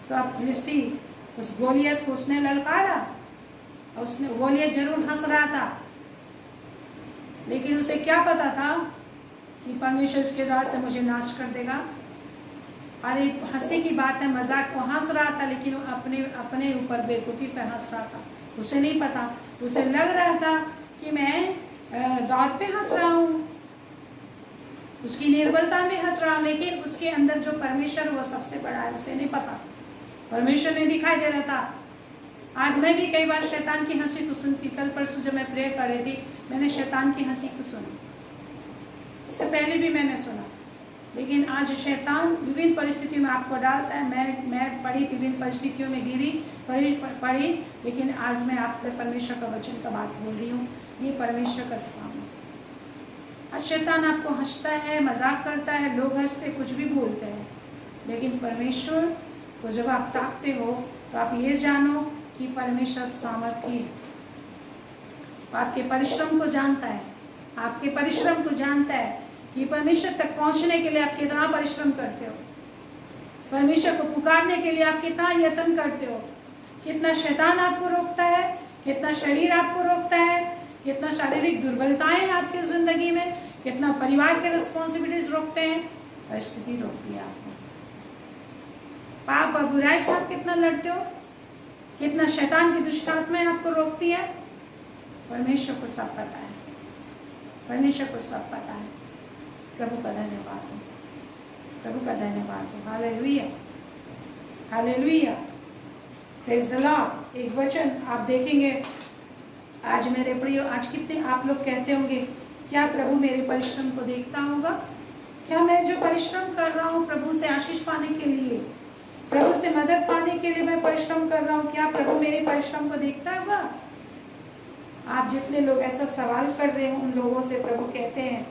तो आप फिलिस्ती उस गोलियत को उसने ललकारा, और उसने गोलियत जरूर हंस रहा था, लेकिन उसे क्या पता था कि परमेश्वर इसके द्वारा से मुझे नाश कर देगा। अरे हंसी की बात है, मजाक, वो हंस रहा था, लेकिन वो अपने ऊपर बेवकूफ़ी पर हंस रहा था। उसे नहीं पता, उसे लग रहा था कि मैं दाऊद पे हंस रहा हूँ, उसकी निर्बलता में हंस रहा हूँ, लेकिन उसके अंदर जो परमेश्वर वो सबसे बड़ा है, उसे नहीं पता। परमेश्वर नहीं दिखाई दे रहा था। आज मैं भी कई बार शैतान की हंसी को सुनती। कल परसों जब मैं प्रे कर रही थी, मैंने शैतान की हंसी को सुनी। इससे पहले भी मैंने सुना, लेकिन आज शैतान विभिन्न परिस्थितियों में आपको डालता है। मैं पढ़ी, विभिन्न परिस्थितियों में गिरी, पढ़ी, लेकिन आज मैं आपसे परमेश्वर का वचन का बात बोल रही हूँ। ये परमेश्वर का सामर्थ्य है। आज शैतान आपको हंसता है, मजाक करता है, लोग हंसते कुछ भी बोलते हैं, लेकिन परमेश्वर को जब आप ताकते हो तो आप ये जानो कि परमेश्वर सामर्थ्य है। आपके परिश्रम को जानता है, आपके परिश्रम को जानता है कि परमेश्वर तक पहुंचने के लिए आप कितना परिश्रम करते हो, परमेश्वर को पुकारने के लिए आप कितना यत्न करते हो, कितना शैतान आपको रोकता है, कितना शरीर आपको रोकता है, कितना शारीरिक दुर्बलताएं आपकी जिंदगी में, कितना परिवार के रिस्पॉन्सिबिलिटीज रोकते हैं, परिस्थिति रोकती है आपको। पाप और बुराई से आप कितना लड़ते हो, कितना शैतान की दुष्ट आत्माएं आपको रोकती है। परमेश्वर को सब पता है, परमेश्वर को सब पता है। प्रभु का धन्यवाद हो, प्रभु का धन्यवाद हो। Hallelujah, hallelujah, praise the Lord. एक वचन आप देखेंगे आज मेरे प्रियो, आज कितने आप लोग कहते होंगे क्या प्रभु मेरे परिश्रम को देखता होगा? क्या मैं जो परिश्रम कर रहा हूँ प्रभु से आशीष पाने के लिए, प्रभु से मदद पाने के लिए मैं परिश्रम कर रहा हूँ, क्या प्रभु मेरे परिश्रम को देखता होगा? आप जितने लोग ऐसा सवाल कर रहे हो उन लोगों से प्रभु कहते हैं,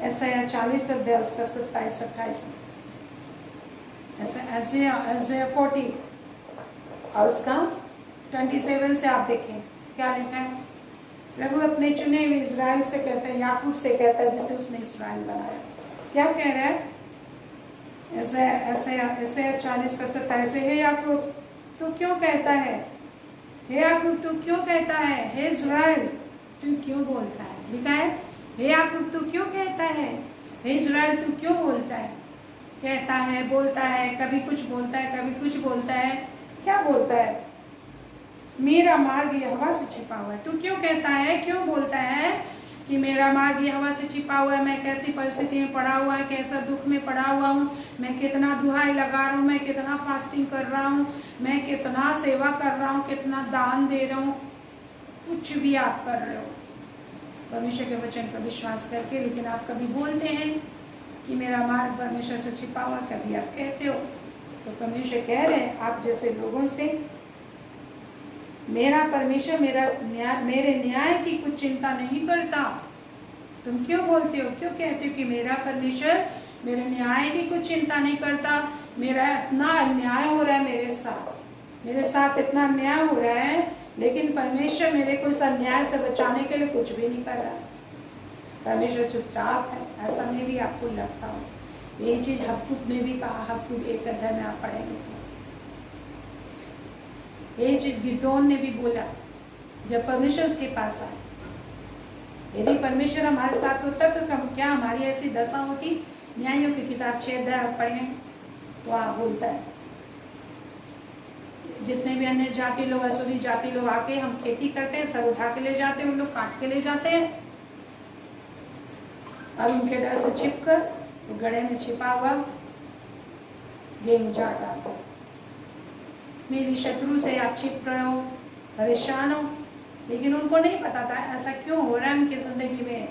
यशायाह 40 अध्याय उसका 27-28, यशायाह 40 और उसका 27 से आप देखें क्या लिखा है। प्रभु अपने चुने हुए इज़राइल से कहता है, याकूब से कहता है जिसे उसने इस्राएल बनाया। क्या कह रहा है? यशायाह 40 का 27, हे याकूब तू क्यों कहता है, हे याकूब तू क्यों कहता है, हे इज़राइल तू क्यों बोलता है। लिखा है, हे याकूब तू क्यों कहता है, हे इज़राइल तू क्यों बोलता है। कहता है, बोलता है, कभी कुछ बोलता है, कभी कुछ बोलता है। क्या बोलता है? मेरा मार्ग यहोवा से छिपा हुआ है। तू क्यों कहता है, क्यों बोलता है कि मेरा मार्ग यहोवा से छिपा हुआ है। मैं कैसी परिस्थिति में पड़ा हुआ है, कैसा दुख में पड़ा हुआ हूँ, मैं कितना दुहाई लगा रहा हूँ, मैं कितना फास्टिंग कर रहा हूँ, मैं कितना सेवा कर रहा हूँ, कितना दान दे रहा हूँ। कुछ भी आप कर रहे हो परमेश्वर के वचन पर विश्वास करके, लेकिन आप कभी बोलते हैं कि मेरा मार्ग परमेश्वर से छिपा हुआ, कभी आप कहते हो। तो परमेश्वर कह रहे हैं आप जैसे लोगों से, मेरा परमेश्वर मेरे न्याय की कुछ चिंता नहीं करता। तुम क्यों बोलते हो, क्यों कहते हो कि मेरा परमेश्वर मेरे न्याय की कुछ चिंता नहीं करता। मेरा इतना अन्याय हो रहा है मेरे साथ इतना अन्याय हो रहा है, लेकिन परमेश्वर मेरे को इस अन्याय से बचाने के लिए कुछ भी नहीं कर रहा है। परमेश्वर चुपचाप है, ऐसा में भी आपको लगता हो। यही चीज हबक्कुक ने भी कहा, हबक्कुक 1 अध्याय में आप पढ़ेंगे। यही चीज गिदोन ने भी बोला जब परमेश्वर उसके पास आए। यदि परमेश्वर हमारे साथ होता तो क्या हमारी ऐसी दशा होती। न्यायों की किताब 6 अध्याय आप पढ़ें तो आप बोलता है, जितने भी अन्य जाति लोग, असुरी जाति लोग आके हम खेती करते हैं, सब उठा के ले जाते हैं, उन लोग काट के ले जाते हैं और उनके डर से छिपकर वो गड़े में छिपा हुआ गेहूं झाड़ रहा था। मेरी शत्रु से आप छिप रहे हो, परेशान हो, लेकिन उनको नहीं पता था ऐसा क्यों हो रहा है उनकी जिंदगी में।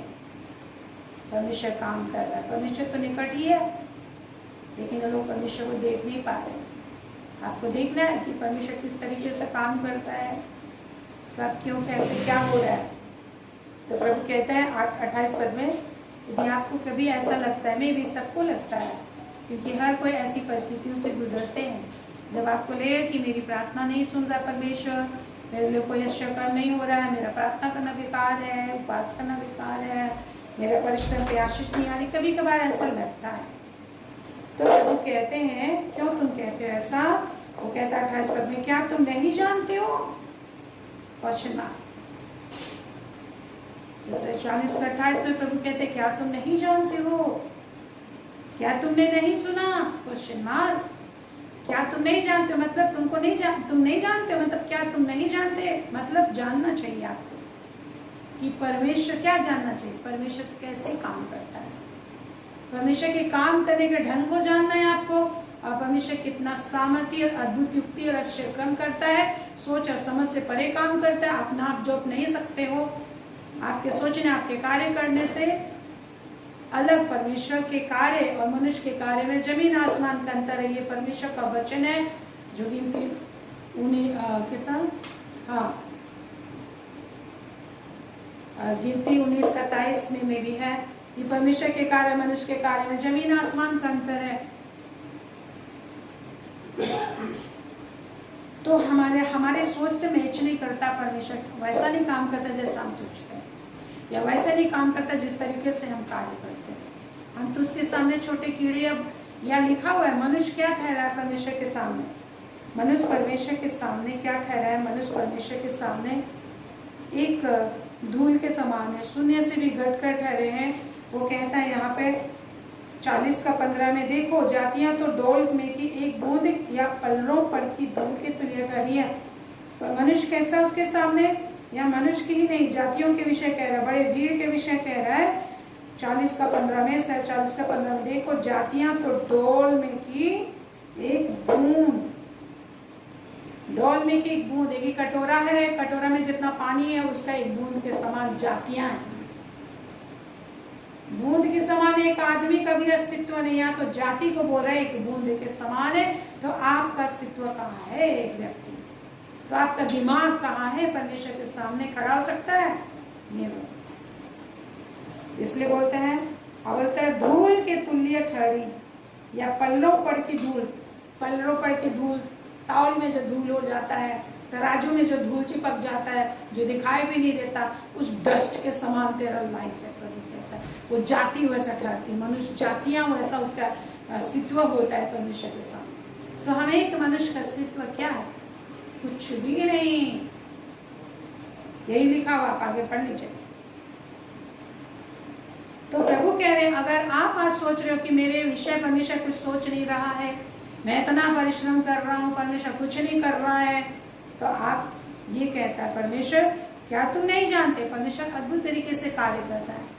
परमेश्वर काम कर रहा है, परमेश्वर तो निकट ही है, लेकिन लोग परमेश्वर को देख नहीं पा रहे। आपको देखना है कि परमेश्वर किस तरीके से काम करता है, कब, क्यों, कैसे, क्या हो रहा है। तो प्रभु कहता है 28 पद में, यदि आपको कभी ऐसा लगता है, मैं भी सबको लगता है, क्योंकि हर कोई ऐसी परिस्थितियों से गुजरते हैं, जब आपको लगे कि मेरी प्रार्थना नहीं सुन रहा परमेश्वर, मेरे लिए कोई अच्छा कर्म नहीं हो रहा है, मेरा प्रार्थना करना बेकार है, उपवास करना बेकार है, मेरा परिश्रम पे आशीष नहीं आ रही, कभी कभार ऐसा लगता है। तो प्रभु कहते हैं, क्यों तुम कहते हो ऐसा? वो कहता है 28 पद में, क्या तुम नहीं जानते हो? Question mark. 40 का 28 में प्रभु कहते हैं, क्या तुम नहीं जानते हो? क्या तुमने नहीं सुना? Question mark. क्या तुम नहीं जानते हो मतलब तुम नहीं जानते हो मतलब क्या तुम नहीं जानते? मतलब जानना चाहिए आपको कि परमेश्वर क्या जानना चाहिए, परमेश्वर कैसे काम करता है, परमेश्वर के काम करने के ढंग को जानना है आपको, और परमेश्वर कितना सामर्थ्य और अद्भुत युक्ति और आश्चर्य काम करता है, सोच और समझ से परे काम करता है। अपना आप जोप नहीं सकते हो, आपके सोचने, आपके कार्य करने से अलग परमेश्वर के कार्य और मनुष्य के कार्य में जमीन आसमान का अंतर है। ये परमेश्वर का वचन है जो गिनती गिनती 19 का 23 में भी है। ये परमेश्वर के कार्य मनुष्य के कार्य में जमीन आसमान का अंतर है। तो हमारे सोच से मैच नहीं करता, परमेश्वर वैसा नहीं काम करता जैसा हम सोचते हैं, या वैसा नहीं काम करता जिस तरीके से हम कार्य करते हैं। हम तो उसके सामने छोटे कीड़े। अब या लिखा हुआ है मनुष्य क्या ठहरा है परमेश्वर के सामने? मनुष्य परमेश्वर के सामने क्या ठहरा है? मनुष्य परमेश्वर के सामने एक धूल के समान है, शून्य से भी घटकर ठहरे हैं। वो कहता है यहाँ पे 40:15 में, देखो जातियां तो डोल में की एक बूंद या पल्लों पर की धूल के तुल्य ठहरी है। पर मनुष्य कैसा उसके सामने? या मनुष्य की ही नहीं, जातियों के विषय कह रहा है, बड़े भीड़ के विषय कह रहा है 40:15 में, 40:15 में, देखो जातियां तो डोल में की एक बूंद, डोल में की एक बूंद, एक कटोरा है, कटोरा में जितना पानी है उसका एक बूंद के समान जातियां हैं। बूंद के समान एक आदमी का भी अस्तित्व नहीं है, तो जाति को बोल रहे एक बूंद के समान है। तो आपका अस्तित्व कहाँ है? एक व्यक्ति, तो आपका दिमाग कहाँ है? परमेश्वर के सामने खड़ा हो सकता है? नहीं। इसलिए बोलते हैं, बोलता है धूल के तुल्य ठहरी, या पल्लों पड़ की धूल, पल्लों पड़ की धूल, ताउल में जो धूल हो जाता है, तराजू में जो धूल चिपक जाता है, जो दिखाई भी नहीं देता, उस डस्ट के समान तेरा लाइफ है। प्रभु कहता है वो जाति वैसा ठहरती, मनुष्य जातियां वैसा उसका अस्तित्व होता है परमेश्वर के सामने। तो हमें एक मनुष्य का अस्तित्व क्या है? कुछ भी नहीं। यही लिखा हुआ, आप आगे पढ़ लीजिए। तो प्रभु कह रहे हैं, अगर आप आज सोच रहे हो कि मेरे विषय परमेश्वर कुछ सोच नहीं रहा है, मैं इतना परिश्रम कर रहा हूँ, परमेश्वर कुछ नहीं कर रहा है, तो आप ये कहता है परमेश्वर, क्या तुम नहीं जानते परमेश्वर अद्भुत तरीके से कार्य कर रहा है,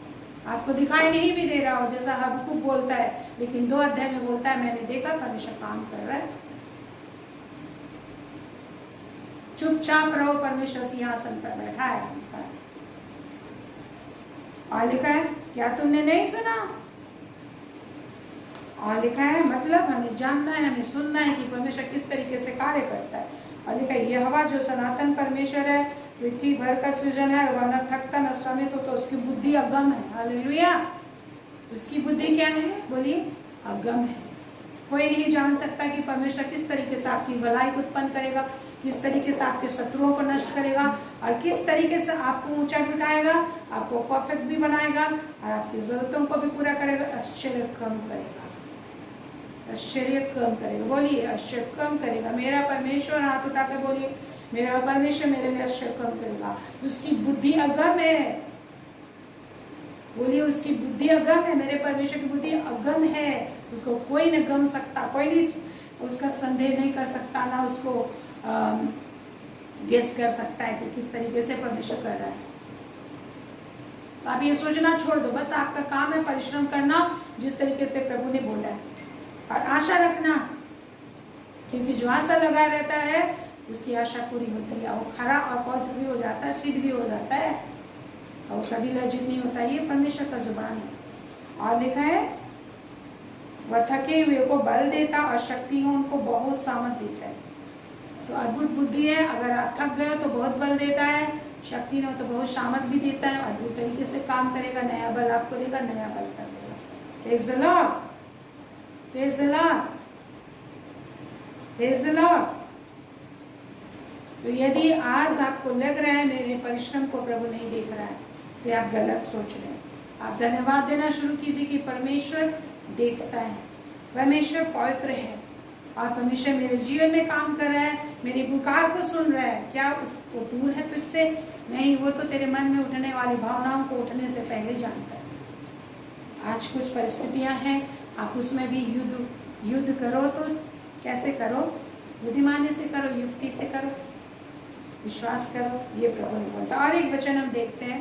आपको दिखाई नहीं भी दे रहा हो, जैसा हबक्कुक बोलता है, लेकिन 2 अध्याय में बोलता है मैंने देखा परमेश्वर काम कर रहा है। चुपचाप रहो, परमेश्वर सिंहासन पर बैठा है। और लिखा है, क्या तुमने नहीं सुना? और लिखा है, मतलब हमें जानना है, हमें सुनना है कि परमेश्वर किस तरीके से कार्य करता है। और लिखा है, यहोवा जो सनातन परमेश्वर है, पृथ्वी भर का सृजन है, वह न थकता न श्रमित हो, तो उसकी बुद्धि अगम है। हालेलुया। उसकी बुद्धि क्या है? बोलिए, अगम है। कोई नहीं जान सकता कि परमेश्वर किस तरीके से आपकी भलाई उत्पन्न करेगा, किस तरीके से आपके शत्रुओं को नष्ट करेगा, और किस तरीके से आपको ऊंचा भी उठाएगा, आपको परफेक्ट भी बनाएगा, और आपकी जरूरतों को भी पूरा करेगा। आश्चर्य कम करेगा, आश्चर्य कम करेगा। बोलिए, आश्चर्य कम करेगा। मेरा परमेश्वर, हाथ उठाकर बोलिए, मेरा परमेश्वर मेरे लिए आश्चर्य कम करेगा। उसकी बुद्धि अगम है। बोलिए, उसकी बुद्धि अगम है। मेरे परमेश्वर की बुद्धि अगम है, उसको कोई न गम सकता, कोई नहीं उसका संदेह नहीं कर सकता, ना उसको गेस कर सकता है कि किस तरीके से परमेश्वर कर रहा है। तो आप ये सोचना छोड़ दो, बस आपका काम है परिश्रम करना जिस तरीके से प्रभु ने बोला है, और आशा रखना, क्योंकि जो आशा लगा रहता है उसकी आशा पूरी होती है। वो खरा और पवित्र भी हो जाता है, सिद्ध भी हो जाता है, और कभी लज्जित नहीं होता। ये परमेश्वर का जुबान है। और लिखा है, वह थके हुए को बल देता और शक्ति हो उनको बहुत सामर्थ देता है। तो अद्भुत बुद्धि है। अगर आप थक गए हो तो बहुत बल देता है, शक्ति न हो तो बहुत सामर्थ भी देता है, अद्भुत तरीके से काम करेगा, नया बल आपको देगा, नया बल कर देगा। Praise the Lord, praise the Lord, praise the lord. तो यदि आज आपको लग रहा है मेरे परिश्रम को प्रभु नहीं देख रहा है, तो आप गलत सोच रहे हैं। आप धन्यवाद देना शुरू कीजिए कि परमेश्वर देखता है, परमेश्वर पवित्र है, और परमेश्वर मेरे जीवन में काम कर रहा है, मेरी पुकार को सुन रहा है। क्या वो दूर है तुझसे? नहीं, वो तो तेरे मन में उठने वाली भावनाओं को उठने से पहले जानता है। आज कुछ परिस्थितियां हैं, आप उसमें भी युद्ध करो, तो कैसे करो? बुद्धिमानी से करो, युक्ति से करो, विश्वास करो, ये प्रभु ने बोलता। और एक वचन हम देखते हैं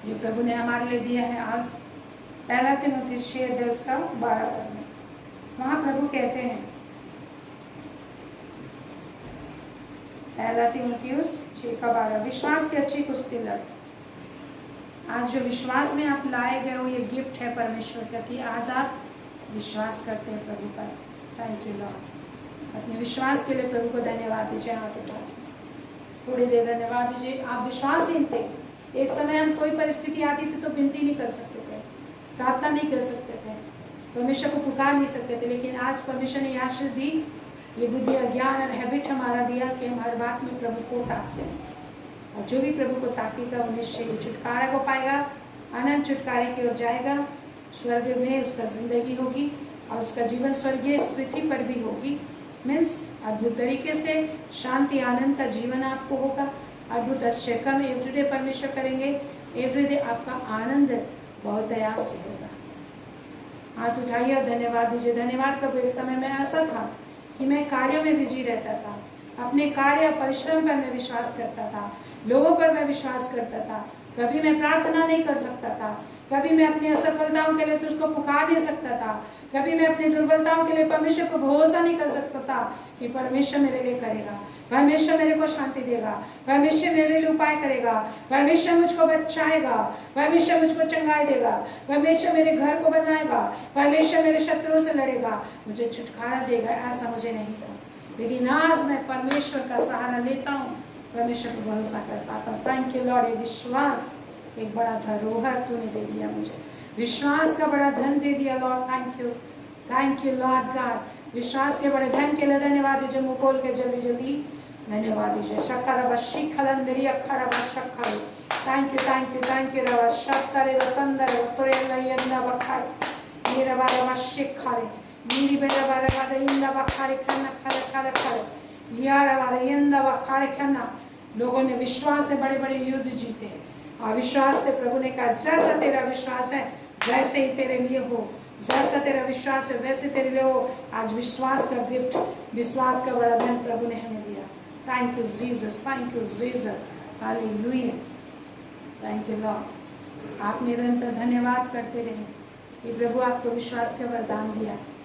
जो प्रभु ने हमारे लिए दिया है आज, 1 तीमुथियुस 6:12 में। वहाँ प्रभु कहते हैं, 1 तीमुथियुस 6:12, विश्वास की अच्छी कुश्ती लड़। आज जो विश्वास में आप लाए गए हो, ये गिफ्ट है परमेश्वर का कि आज आप विश्वास करते हैं प्रभु पर। Thank you Lord. अपने विश्वास के लिए प्रभु को धन्यवाद दीजिए। हाथ उठा के थोड़ी देर धन्यवाद दीजिए। आप विश्वासहीन थे। एक समय हम कोई परिस्थिति आती थी तो विनती नहीं कर सकते थे, प्रार्थना नहीं कर सकते थे, परमेश्वर को पुकार नहीं सकते थे, लेकिन आज परमेश्वर ने आशीष दी, ये बुद्धि और ज्ञान और हैबिट हमारा दिया कि हम हर बात में प्रभु को ताकते हैं, और जो भी प्रभु को ताकेगा वो निश्चय छुटकारा को पाएगा, अनंत छुटकारे की ओर जाएगा। स्वर्ग में उसका जिंदगी होगी और उसका जीवन स्वर्गीय इस पृथ्वी पर भी होगी। मीन्स अद्भुत तरीके से शांति आनंद का जीवन आपको होगा। अद्भुत अच्छे कम एवरीडे परमेश्वर करेंगे, एवरीडे आपका आनंद बहुत दया से होगा। हाथ उठाइए और धन्यवाद दीजिए। धन्यवाद प्रभु। एक समय में ऐसा था कि मैं कार्यों में बिजी रहता था, अपने कार्य परिश्रम पर मैं विश्वास करता था, लोगों पर मैं विश्वास करता था, कभी मैं प्रार्थना नहीं कर सकता था, कभी मैं अपनी असफलताओं के लिए तुझको पुकार नहीं सकता था, कभी मैं अपनी दुर्बलताओं के लिए परमेश्वर पर भरोसा नहीं कर सकता था कि परमेश्वर मेरे लिए करेगा, परमेश्वर मेरे को शांति देगा, परमेश्वर मेरे लिए उपाय करेगा, परमेश्वर मुझको बचाएगा, परमेश्वर मुझको चंगाई देगा, परमेश्वर मेरे घर को बनाएगा, परमेश्वर मेरे शत्रुओं से लड़ेगा, मुझे छुटकारा देगा। ऐसा मुझे नहीं था, लेकिन आज मैं परमेश्वर का सहारा लेता हूँ, परमेश्वर पर भरोसा कर पाता हूँ। Thank you Lord. ये विश्वास एक बड़ा धरोहर तूने दे दिया मुझे, विश्वास का बड़ा धन दे दिया Lord. Thank you Lord God. विश्वास के बड़े धन के लिए धन्यवाद दीजिए। मुंह खोल के जल्दी जल्दी धन्यवाद दीजिए। शक्कर बशी खलंदरी अखर बशक्कर। थैंक यू रवा शक्कर रतंदर तोरे लयंदा बखर मेरा बारे बशिखरे मीरी बेरा बारे बारे इंदा बखरे खन्ना खरे खरे खरे यार बारे इंदा बखरे खन्ना। लोगों ने विश्वास से बड़े बड़े युद्ध जीते और विश्वास से प्रभु ने कहा जैसा तेरा विश्वास है वैसे ही तेरे लिए हो, जैसा तेरा विश्वास है वैसे तेरे लिए हो। आज विश्वास का गिफ्ट, विश्वास का बड़ा धन प्रभु ने हमें दिया। Thank you Jesus, thank you Jesus, hallelujah, thank you Lord. आप निरंतर धन्यवाद करते रहें कि प्रभु आपको विश्वास का वरदान दिया है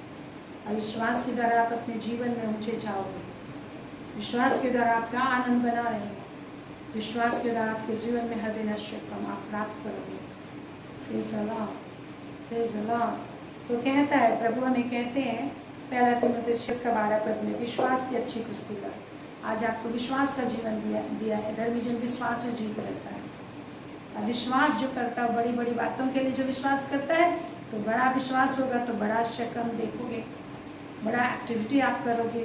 और विश्वास के द्वारा आप अपने जीवन में ऊंचे जाओगे, विश्वास के द्वारा आपका आनंद बना रहेगा, विश्वास के द्वारा आपके जीवन में हर दिन आशीर्वाद आप प्राप्त करोगे। Praise the Lord, praise the lord. तो कहता है प्रभु हमें कहते हैं पहला तीमुथियुस 6:12 में विश्वास की अच्छी कुश्ती लड़। आज आपको विश्वास का जीवन दिया है। धर्मी जन विश्वास से जीत रहता है और विश्वास जो करता है बड़ी बड़ी बातों के लिए जो विश्वास करता है तो बड़ा विश्वास होगा तो बड़ा शक्म देखोगे, बड़ा एक्टिविटी आप करोगे,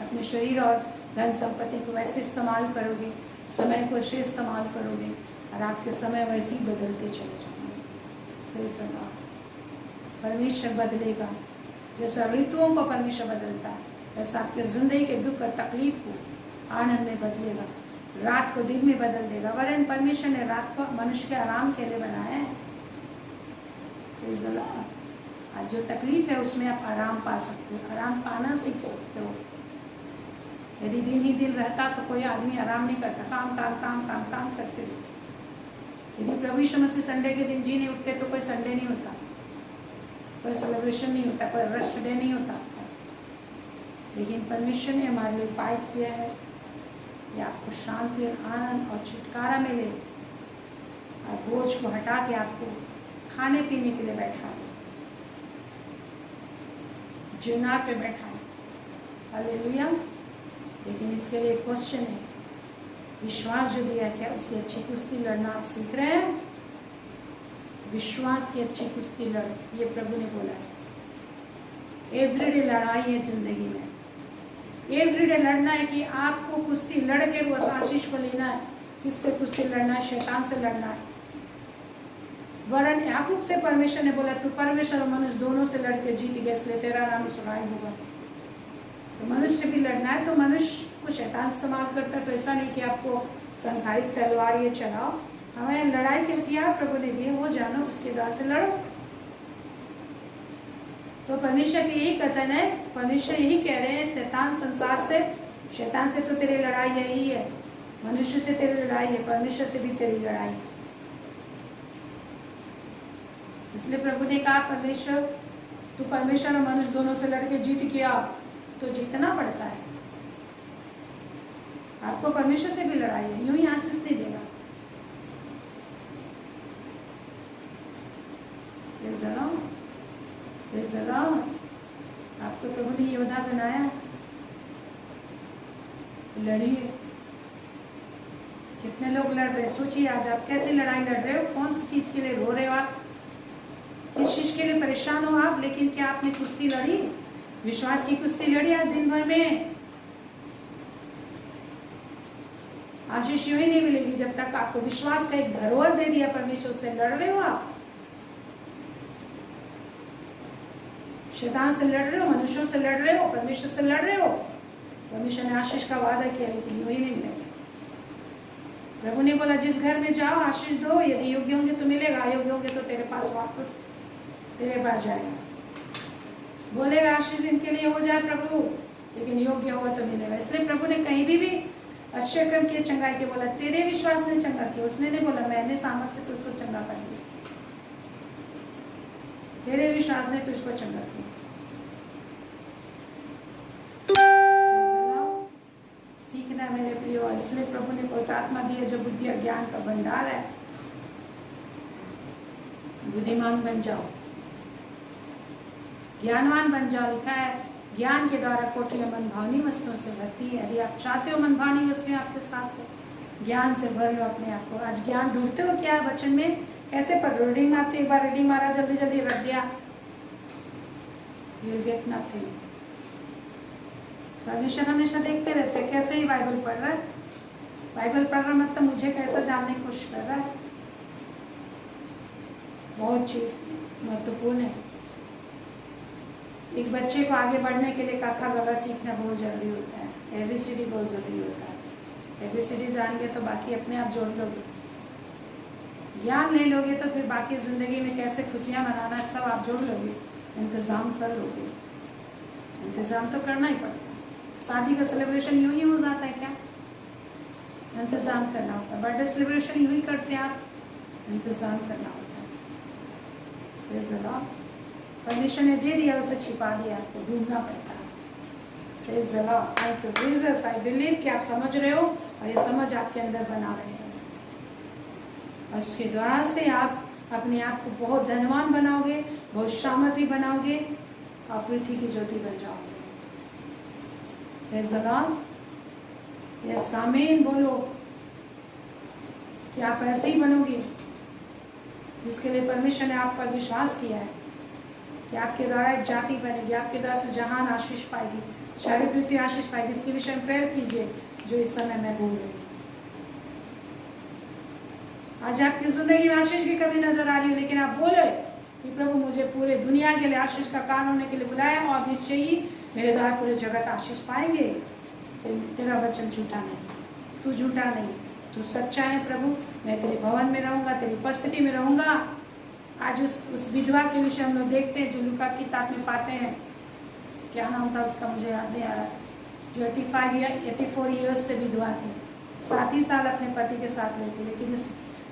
अपने शरीर और धन संपत्ति को वैसे इस्तेमाल करोगे, समय को ऐसे इस्तेमाल करोगे और आपके समय वैसे ही बदलते चले जाएंगे। Praise the Lord. परमेश्वर बदलेगा, जैसा ऋतुओं को परमेश्वर बदलता है वैसा आपके जिंदगी के दुख और तकलीफ को आनंद में बदलेगा, रात को दिन में बदल देगा। वरन परमेश्वर ने रात को मनुष्य के आराम के लिए बनाया है। Praise the Lord. आज जो तकलीफ है उसमें आप आराम पा सकते हो, आराम पाना सीख सकते हो। यदि दिन ही दिन रहता तो कोई आदमी आराम नहीं करता, काम काम काम काम काम करते रहते। यदि प्रभु यीशु मसीह संडे के दिन जी नहीं उठते तो कोई संडे नहीं होता, कोई सेलिब्रेशन नहीं होता, कोई रेस्ट डे नहीं होता। लेकिन परमेश्वर ने हमारे लिए उपाय किया है कि आपको शांति और आनंद और छुटकारा मिले और बोझ को हटा के आपको खाने पीने के लिए बैठा दे, जीवनार पे बैठा है। हालेलुया। लेकिन इसके लिए एक क्वेश्चन है, विश्वास जो दिया क्या उसकी अच्छी कुश्ती लड़ना आप सीख रहे हैं? विश्वास की अच्छी कुश्ती लड़, ये प्रभु ने बोला है। एवरीडे लड़ाई है जिंदगी में, एवरीडे लड़ना है कि आपको कुश्ती लड़ के वो आशीष को लेना है। किससे कुश्ती लड़ना है? शैतान से लड़ना है। वरन याकूब से परमेश्वर ने बोला तू परमेश्वर और मनुष्य दोनों से लड़ के जीत गया, इसलिए तेरा नाम इस्राएल होगा। तो मनुष्य से भी लड़ना है। तो मनुष्य को शैतान इस्तेमाल करता है, तो ऐसा नहीं कि आपको सांसारिक तलवार ये चलाओ। हमें लड़ाई के हथियार प्रभु ने दिए, वो जानो, उसके द्वारा से लड़ो। तो परमेश्वर के यही कथन है, परमेश्वर यही कह रहे हैं शैतान संसार से, शैतान से तो तेरी लड़ाई यही है, मनुष्य से तेरी लड़ाई है, परमेश्वर से भी तेरी लड़ाई है। इसलिए प्रभु ने कहा परमेश्वर तू परमेश्वर और मनुष्य दोनों से लड़के जीत गया, तो जीतना पड़ता है। आपको परमेश्वर से भी लड़ाई है, यूं ही आशीष नहीं देगा। आपको प्रभु ने योद्धा बनाया, लड़िए। कितने लोग लड़ रहे, सोचिए आज आप कैसी लड़ाई लड़ रहे हो, कौन सी चीज के लिए रो रहे हो आप, किस चीज के लिए परेशान हो आप, लेकिन क्या आपने कुश्ती लड़ी? विश्वास की कुश्ती लड़ी आज दिन भर में? आशीष यूं ही नहीं मिलेगी जब तक आपको विश्वास का एक धरोहर दे दिया परमेश्वर से लड़ रहे हो आप। शैतान से लड़ रहे हो, मनुष्यों से लड़ रहे हो, परमेश्वर से लड़ रहे हो, परमेश्वर ने आशीष का वादा किया, लेकिन वही नहीं मिलेगा। प्रभु ने बोला जिस घर में जाओ आशीष दो, यदि योग्य होंगे तो मिलेगा, अयोग्य होंगे तो तेरे पास वापस तेरे पास जाएगा। बोलेगा आशीष इनके लिए हो जाए प्रभु, लेकिन योग्य होगा तो मिलेगा। इसलिए प्रभु ने कहीं भी अच्छे कर्म किए चंगाई के, बोला तेरे विश्वास ने चंगा किया। उसने नहीं बोला मैंने सामर्थ से तुझको चंगा कर दिया, तेरे विश्वास ने तुझको चंगा किया। सीखना मेरे प्रियो, इसलिए प्रभु ने पवित्र आत्मा दी है जो बुद्धि और ज्ञान का भंडार है। बुद्धिमान बन जाओ, ज्ञानवान बन जाओ। लिखा है ज्ञान के द्वारा कोठरियां मनभावनी वस्तुओं से भरती है। यदि आप चाहते हो मनभावनी वस्तुएं आपके साथ हो, ज्ञान से भर लो अपने आप को। आज ज्ञान ढूंढते हो क्या वचन में? कैसे पढ़ लो? रीडिंग मारते, एक बार रीडिंग मारा जल्दी जल्दी रख दिया, यू विल गेट नथिंग। परमेश्वर हमेशा देखते रहते हैं कैसे ही बाइबल पढ़ रहा है। बाइबल पढ़ रहा मतलब मुझे कैसा जानने की कोशिश कर रहा है। बहुत चीज महत्वपूर्ण है। एक बच्चे को आगे बढ़ने के लिए काखा गगा सीखना बहुत जरूरी होता है। एबीसीडी बहुत जरूरी होता है। एबीसीडी जानेंगे तो बाकी अपने आप जोड़ लोगे। ज्ञान नहीं लोगे तो फिर बाकी जिंदगी में कैसे खुशियां मनाना है सब आप जोड़ लोगे, इंतजाम कर लोगे। इंतजाम तो करना ही पड़ता है। शादी का सेलिब्रेशन यूं ही हो जाता है क्या? इंतजाम करना होता है। बर्थडे सेलिब्रेशन यूं ही करते हैं आप, इंतजाम करना होता है। Praise the Lord. परमेश्वर ने दे दिया, उसे छिपा दिया, आपको ढूंढना पड़ता है। Praise the Lord. Thank you Jesus. I believe कि आप समझ रहे हो और ये समझ आपके अंदर बना रहे हैं, और इसके द्वारा से आप अपने आप को बहुत धनवान बनाओगे, बहुत सामर्थी बनाओगे और पृथ्वी की ज्योति बन जाओगे। Praise the Lord. यस आमीन बोलो कि आप ऐसे ही बनोगे जिसके लिए परमेश्वर ने आप पर विश्वास किया है कि आपके द्वारा एक जाति बनेगी, आपके द्वारा से जहान आशीष पाएगी, सारी पृथ्वी आशीष पाएगी। इसके विषय में प्रेयर कीजिए जो इस समय मैं बोल रही हूँ। आज आपकी जिंदगी में आशीष की कमी नजर आ रही है, लेकिन आप बोले कि प्रभु मुझे पूरे दुनिया के लिए आशीष का कारण होने के लिए बुलाया, और निश्चय ही मेरे द्वारा पूरे जगत आशीष पाएंगे। तेरा वचन झूठा नहीं, तू झूठा नहीं, तू सच्चा है प्रभु। मैं तेरे भवन में रहूंगा, तेरी उपस्थिति में रहूंगा। आज उस विधवा के विषय हम लोग देखते हैं जो लूका की किताब में पाते हैं। क्या नाम था उसका मुझे याद नहीं आ रहा, जो 84 ईयर्स से विधवा थी, 7 ही साल अपने पति के साथ रहती। लेकिन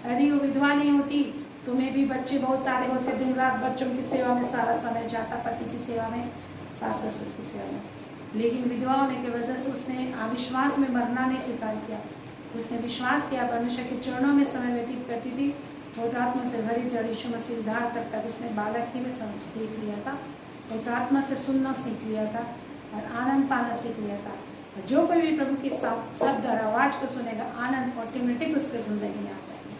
यदि वो विधवा नहीं होती, तुम्हें भी बच्चे बहुत सारे होते, दिन रात बच्चों की सेवा में सारा समय जाता, पति की सेवा में, सास ससुर की सेवा में। लेकिन विधवा होने की वजह से उसने अविश्वास में मरना नहीं स्वीकार किया। उसने विश्वास किया, परमेश्वर के चरणों में समय व्यतीत करती थी, पवित्र आत्मा से भरी थी, और यीशु मसीह उद्धार करता है उसने बालक ही में समझ देख लिया था, पवित्र आत्मा से सुनना सीख लिया था और आनंद पाना सीख लिया था। और जो कोई भी प्रभु की शब्द और आवाज़ को सुनेगा, आनंद ऑटोमेटिक उसके जिंदगी में आ जाएगा,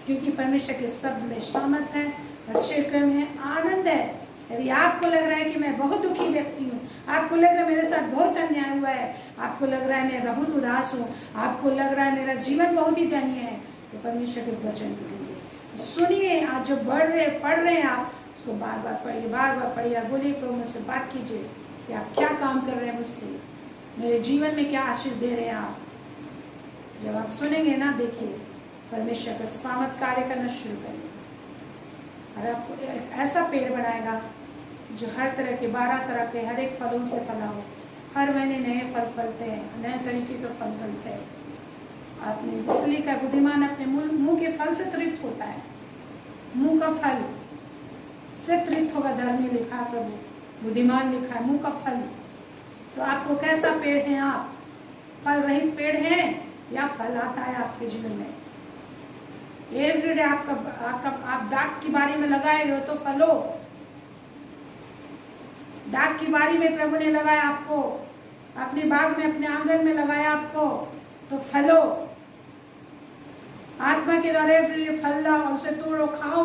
क्योंकि परमेश्वर के शब्द में सामर्थ है, आश्चर्य है, आनंद है। यदि आपको लग रहा है कि मैं बहुत दुखी व्यक्ति हूँ, आपको लग रहा है मेरे साथ बहुत अन्याय हुआ है, आपको लग रहा है मैं बहुत उदास हूँ, आपको लग रहा है मेरा जीवन बहुत ही दयनीय है, तो परमेश्वर के वचन ढूंढिए, सुनिए। आज जो पढ़ रहे हैं आप उसको बार बार पढ़िए, बार बार पढ़िए और बोलिए प्रभु मुझसे बात कीजिए कि आप क्या काम कर रहे हैं मुझसे, मेरे जीवन में क्या आशीष दे रहे हैं आप। जब आप सुनेंगे ना, देखिए परमेश्वर का सामर्थ कार्य करना शुरू करिए, और आपको एक ऐसा पेड़ बनाएगा जो हर तरह के 12 तरह के हर एक फलों से फला हो। हर महीने नए फल फलते हैं, नए तरीके के फल फलते हैं। आपने इसलिए का बुद्धिमान अपने मुंह के फल से तृप्त होता है। मुंह का फल से तृप्त होगा, धर्मी लिखा है प्रभु, बुद्धिमान लिखा है, मुंह का फल। तो आपको कैसा पेड़ है? आप फल रहित पेड़ हैं या फल आता है आपके जीवन में? एवरीडे आप दाग की बारी में लगाए हो तो फलो। दाग की बारी में प्रभु ने लगाया आपको, अपने बाग में, अपने आंगन में लगाया आपको, तो फलो। आत्मा के द्वारा एवरीडे फल लो और उसे तोड़ो, खाओ,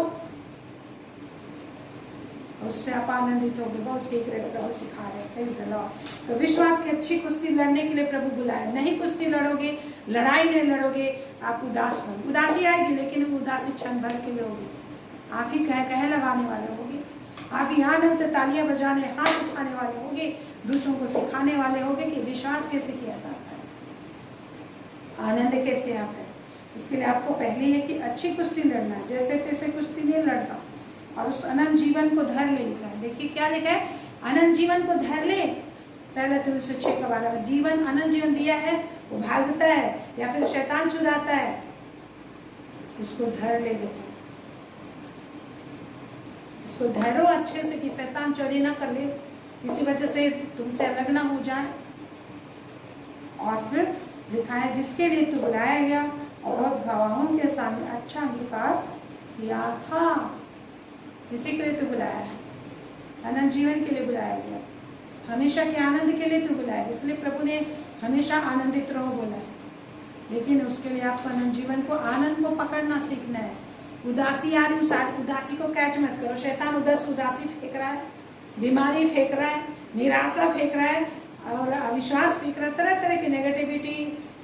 उससे आप आनंदित होंगे। बहुत सीख रहे, प्रभु सिखा रहे हैं। Praise the lord. तो विश्वास की अच्छी कुश्ती लड़ने के लिए प्रभु बुलाया। नहीं कुश्ती लड़ोगे, लड़ाई नहीं लड़ोगे, आप उदास हो, उदासी आएगी, लेकिन वो उदासी क्षण भर के लिए होगी। आप ही कह लगाने वाले होगे। आप ही आनंद से तालियां बजाने, हाथ उठाने वाले होंगे, दूसरों को सिखाने वाले होंगे कि विश्वास कैसे किया जाता है, आनंद कैसे आता है। इसके लिए आपको पहले है कि अच्छी कुश्ती लड़ना है, जैसे तैसे कुश्ती नहीं लड़ना, और उस अनंत जीवन को धर ले लिखा है। देखिए क्या लिखा है, अनंत जीवन को धर ले। पहले तो 6 का 12 में जीवन, अनंत जीवन दिया है, वो भागता है या फिर शैतान चुराता है, उसको धर ले लेता है। उसको धरो अच्छे से कि शैतान चोरी ना कर ले, किसी वजह से तुमसे अलग ना हो जाए। और फिर लिखा है जिसके लिए तू बुलाया गया और बहुत गवाहों के सामने अच्छा अंगीकार किया था। इसी के लिए तू बुलाया है, अनंत जीवन के लिए बुलाया गया, हमेशा के आनंद के लिए तू बुलाया। इसलिए प्रभु ने हमेशा आनंदित रहो बोला है, लेकिन उसके लिए आपको अनंत जीवन को, आनंद को पकड़ना सीखना है। उदासी आ रही, उदासी को कैच मत करो। शैतान उदासी फेंक रहा है, बीमारी फेंक रहा है, निराशा फेंक रहा है और अविश्वास फेंक रहा है, तरह तरह की नेगेटिविटी,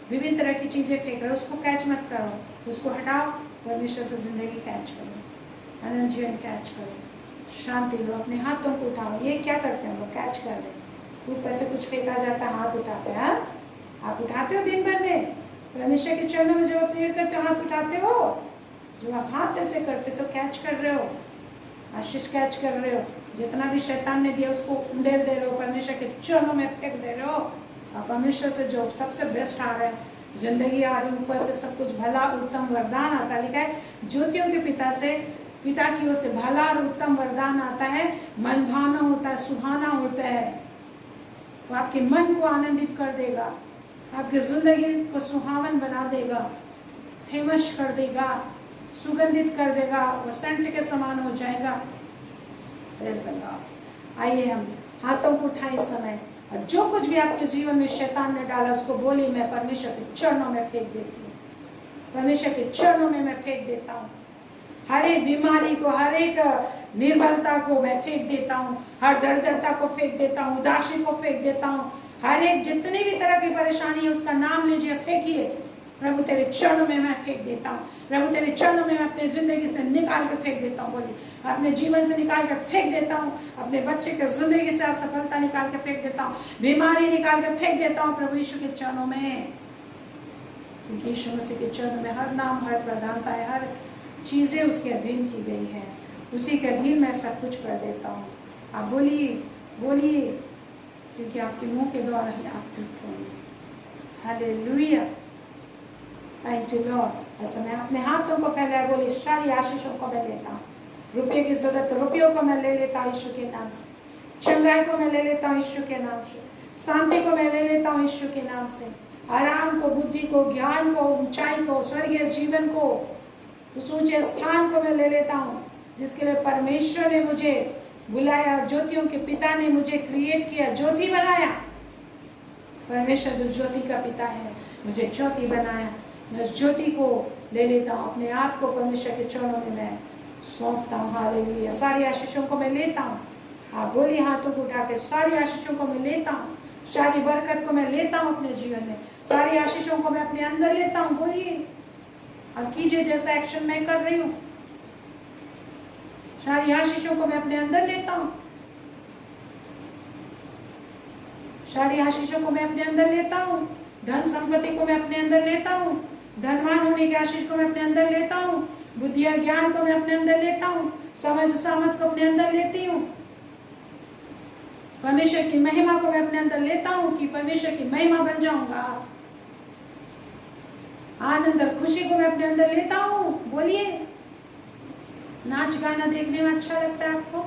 विभिन्न तरह की चीज़ें फेंक रहा है। उसको कैच मत करो, उसको हटाओ, परमेश्वर से जिंदगी कैच करो, अनंत जीवन कैच करो, शांति लो, अपने हाथों को उठाओ। ये क्या करते हैं, वो कैच कर ले। ऊपर से कुछ फेंका जाता है, हाथ उठाते हैं। आप उठाते हो दिन भर में, परमेश्वर के चरणों में जब आप प्रेयर करते हो हाथ उठाते हो। जब आप हाथ ऐसे करते तो कैच कर रहे हो, आशीष कैच कर रहे हो। जितना भी शैतान ने दिया उसको उंडेल दे रहे हो, परमेश्वर के चरणों में फेंक दे रहे हो। और परमेश्वर से जो सबसे बेस्ट आ रहा है, जिंदगी आ रही, ऊपर से सब कुछ भला उत्तम वरदान आता। लिखा है ज्योतियों के पिता की ओर से भला और उत्तम वरदान आता है, मन भावना होता है, सुहाना होता है। वो आपके मन को आनंदित कर देगा, आपकी जिंदगी को सुहावन बना देगा, फेमस कर देगा, सुगंधित कर देगा, वो सेंट के समान हो जाएगा। आइए हम हाथों को उठाएं इस समय, और जो कुछ भी आपके जीवन में शैतान ने डाला उसको बोली मैं परमेश्वर के चरणों में फेंक देती हूँ, परमेश्वर के चरणों में मैं फेंक देता हूँ। हर एक बीमारी को, हर एक निर्बलता को मैं फेंक देता हूँ, हर दरिद्रता को फेंक देता हूँ, उदासी को फेंक देता हूँ, हर एक जितनी भी तरह की परेशानी है उसका नाम लीजिए, फेंकिए। प्रभु तेरे चरणों में मैं फेंक देता हूँ, प्रभु तेरे चरणों में मैं अपने जिंदगी से निकाल के फेंक देता हूँ। बोलिए, अपने जीवन से निकाल के फेंक देता हूँ, अपने बच्चे के जिंदगी से असफलता निकाल के फेंक देता हूँ, बीमारी निकाल के फेंक देता हूँ प्रभु यीशु के चरणों में। क्योंकि यीशु मसीह के चरणों में हर नाम, हर प्रधानता है, हर चीजें उसके अधीन की गई है, उसी के अधीन मैं सब कुछ कर देता हूँ। आप बोलिए, बोलिए, क्योंकि आपके मुंह के द्वारा ही आप तृप्त होंगे। Hallelujah, thank you Lord. ऐसे मैं अपने हाथों को फैलाए, बोलिए सारी आशीषों को मैं लेता हूँ। रुपये की जरूरत तो रुपयों को मैं ले लेता हूँ यीशु के नाम से, चंगाई को मैं ले लेता हूँ यीशु के नाम से, शांति को मैं ले लेता हूँ यीशु के नाम से, आराम को, बुद्धि को, ज्ञान को, ऊंचाई को, स्वर्गीय जीवन को, उस ऊंचे स्थान को मैं ले लेता हूँ जिसके लिए परमेश्वर ने मुझे बुलाया, ज्योतियों के पिता ने मुझे क्रिएट किया, ज्योति बनाया। परमेश्वर जो ज्योति का पिता है मुझे ज्योति बनाया, मैं उस ज्योति को ले लेता हूँ, अपने आप को परमेश्वर के चरणों में मैं सौंपता हूँ। हालेलुया, सारी आशीषों को मैं लेता हूँ। आप बोलिए हाथों को उठा के, सारी आशीषों को मैं लेता हूँ, सारी बरकत को मैं लेता हूँ अपने जीवन में, सारी आशीषों को मैं अपने अंदर लेता हूँ। बोलिए और कीजिए जैसा एक्शन मैं कर रही हूँ। सारी आशीषों को मैं अपने अंदर लेता हूँ, सारी आशीषों को मैं अपने अंदर लेता हूँ, धन संपत्ति को मैं अपने अंदर लेता हूँ, धनवान होने की आशीष को मैं अपने अंदर लेता हूँ, बुद्धि और ज्ञान को मैं अपने अंदर लेता हूँ, समझ सामत को अपने अंदर लेती हूँ, परमेश्वर की महिमा को मैं अपने अंदर लेता हूँ कि परमेश्वर की महिमा बन जाऊंगा। आनंद और खुशी को मैं अपने अंदर लेता हूँ। बोलिए, नाच गाना देखने में अच्छा लगता है आपको,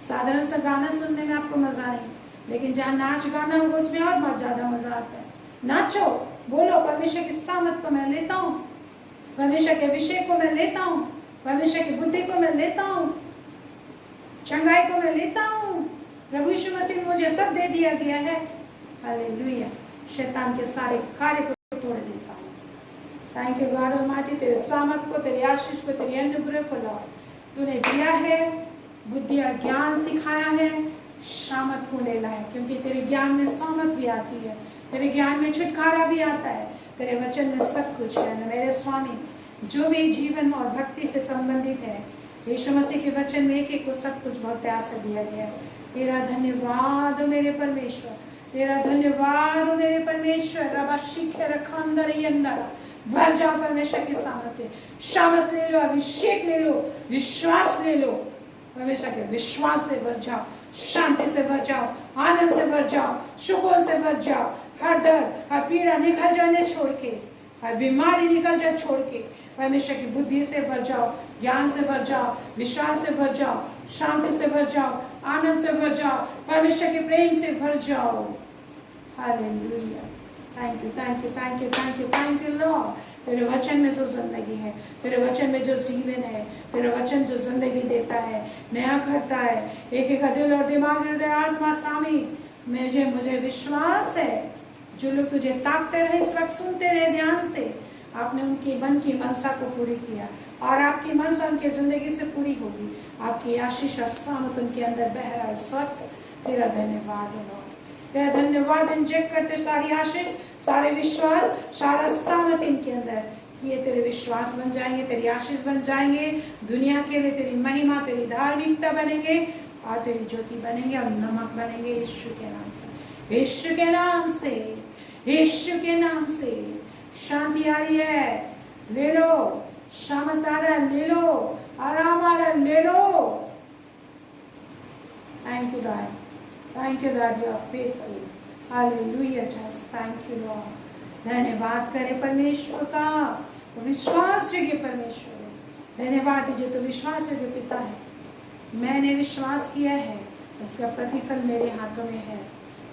साधारण सा गाना सुनने में आपको मजा नहीं, लेकिन जहाँ नाच गाना होगा उसमें और बहुत ज्यादा मजा आता है। नाचो, बोलो, परमेश्वर की सामत को मैं लेता हूँ, परमेश्वर के विषय को मैं लेता हूँ, परमेश्वर की बुद्धि को मैं लेता हूँ, चंगाई को मैं लेता हूँ। प्रभु यीशु मसीह ने मुझे सब दे दिया गया है। हालेलुया, शैतान के सारे कार्य को तोड़ देता हूँ। थैंक यू गॉड ऑलमाइटी, तेरे सामत को, तेरे आशीष को, तेरे अनुग्रह को लॉर्ड तूने दिया है, बुद्धि और ज्ञान सिखाया है, सामत को ले लाया, क्योंकि तेरे ज्ञान में सामत भी आती है, तेरे ज्ञान में छुटकारा भी आता है, तेरे वचन में सब कुछ है। मेरे स्वामी, जो भी जीवन और भक्ति से संबंधित है, यीशु मसीह के वचन में एक को सब कुछ बहुत प्यार से दिया गया है। तेरा धन्यवाद हो मेरे परमेश्वर, तेरा धन्यवाद हो मेरे परमेश्वर। रबा शिखे रखंदर यंदर भर जाओ परमेश्वर के सामने से। शामत ले लो, अभिषेक ले लो, विश्वास ले लो। परमेश्वर के विश्वास से भर जाओ, शांति से भर जाओ, आनंद से भर जाओ, सुकून से भर जाओ। हर दर्द, हर पीड़ा निकल जाने छोड़ के, हर बीमारी निकल जाए छोड़ के परमेश्वर की बुद्धि से भर जाओ, ज्ञान से भर जाओ, विश्वास से भर जाओ, शांति से भर जाओ, आनंद से भर जाओ, परमेश्वर के प्रेम से भर जाओ। Hallelujah. Thank you, thank you, thank you, thank you, thank you Lord. तेरे वचन में जो जिंदगी है, तेरे वचन में जो जीवन है, तेरे वचन जो जिंदगी देता है, नया करता है। एक एक दिल और दिमाग, हृदय, आत्मा, स्वामी, मुझे विश्वास है जो लोग तुझे ताकते रहे इस वक्त सुनते रहे ध्यान से, आपने उनकी मन की मनसा को पूरी किया और आपकी मनसा उनकी जिंदगी से पूरी होगी। आपकी आशीष और सामत उनके अंदर बह रहा है इस वक्त। तेरा धन्यवाद है लॉर्ड, तेरा धन्यवाद। इंजेक्ट करते सारी आशीष, सारे विश्वास, सारा सामत इनके अंदर कि ये तेरे विश्वास बन जाएंगे, तेरी आशीष बन जाएंगे, दुनिया के लिए तेरी महिमा, तेरी धार्मिकता बनेंगे और तेरी ज्योति बनेंगे और नमक बनेंगे। यीशु के नाम से, यीशु के नाम से, यीशु के नाम से। शांति आ रही है, ले लो। शामत आ रहा है, ले लो। आराम आ रहा है, ले लो। Thank you lord, thank you lord, you are faithful. Hallelujah, just thank you lord. धन्यवाद करें परमेश्वर का, विश्वास योग्य परमेश्वर है। धन्यवाद दीजिए तो विश्वास योग्य पिता है। मैंने विश्वास किया है, उसका प्रतिफल मेरे हाथों में है।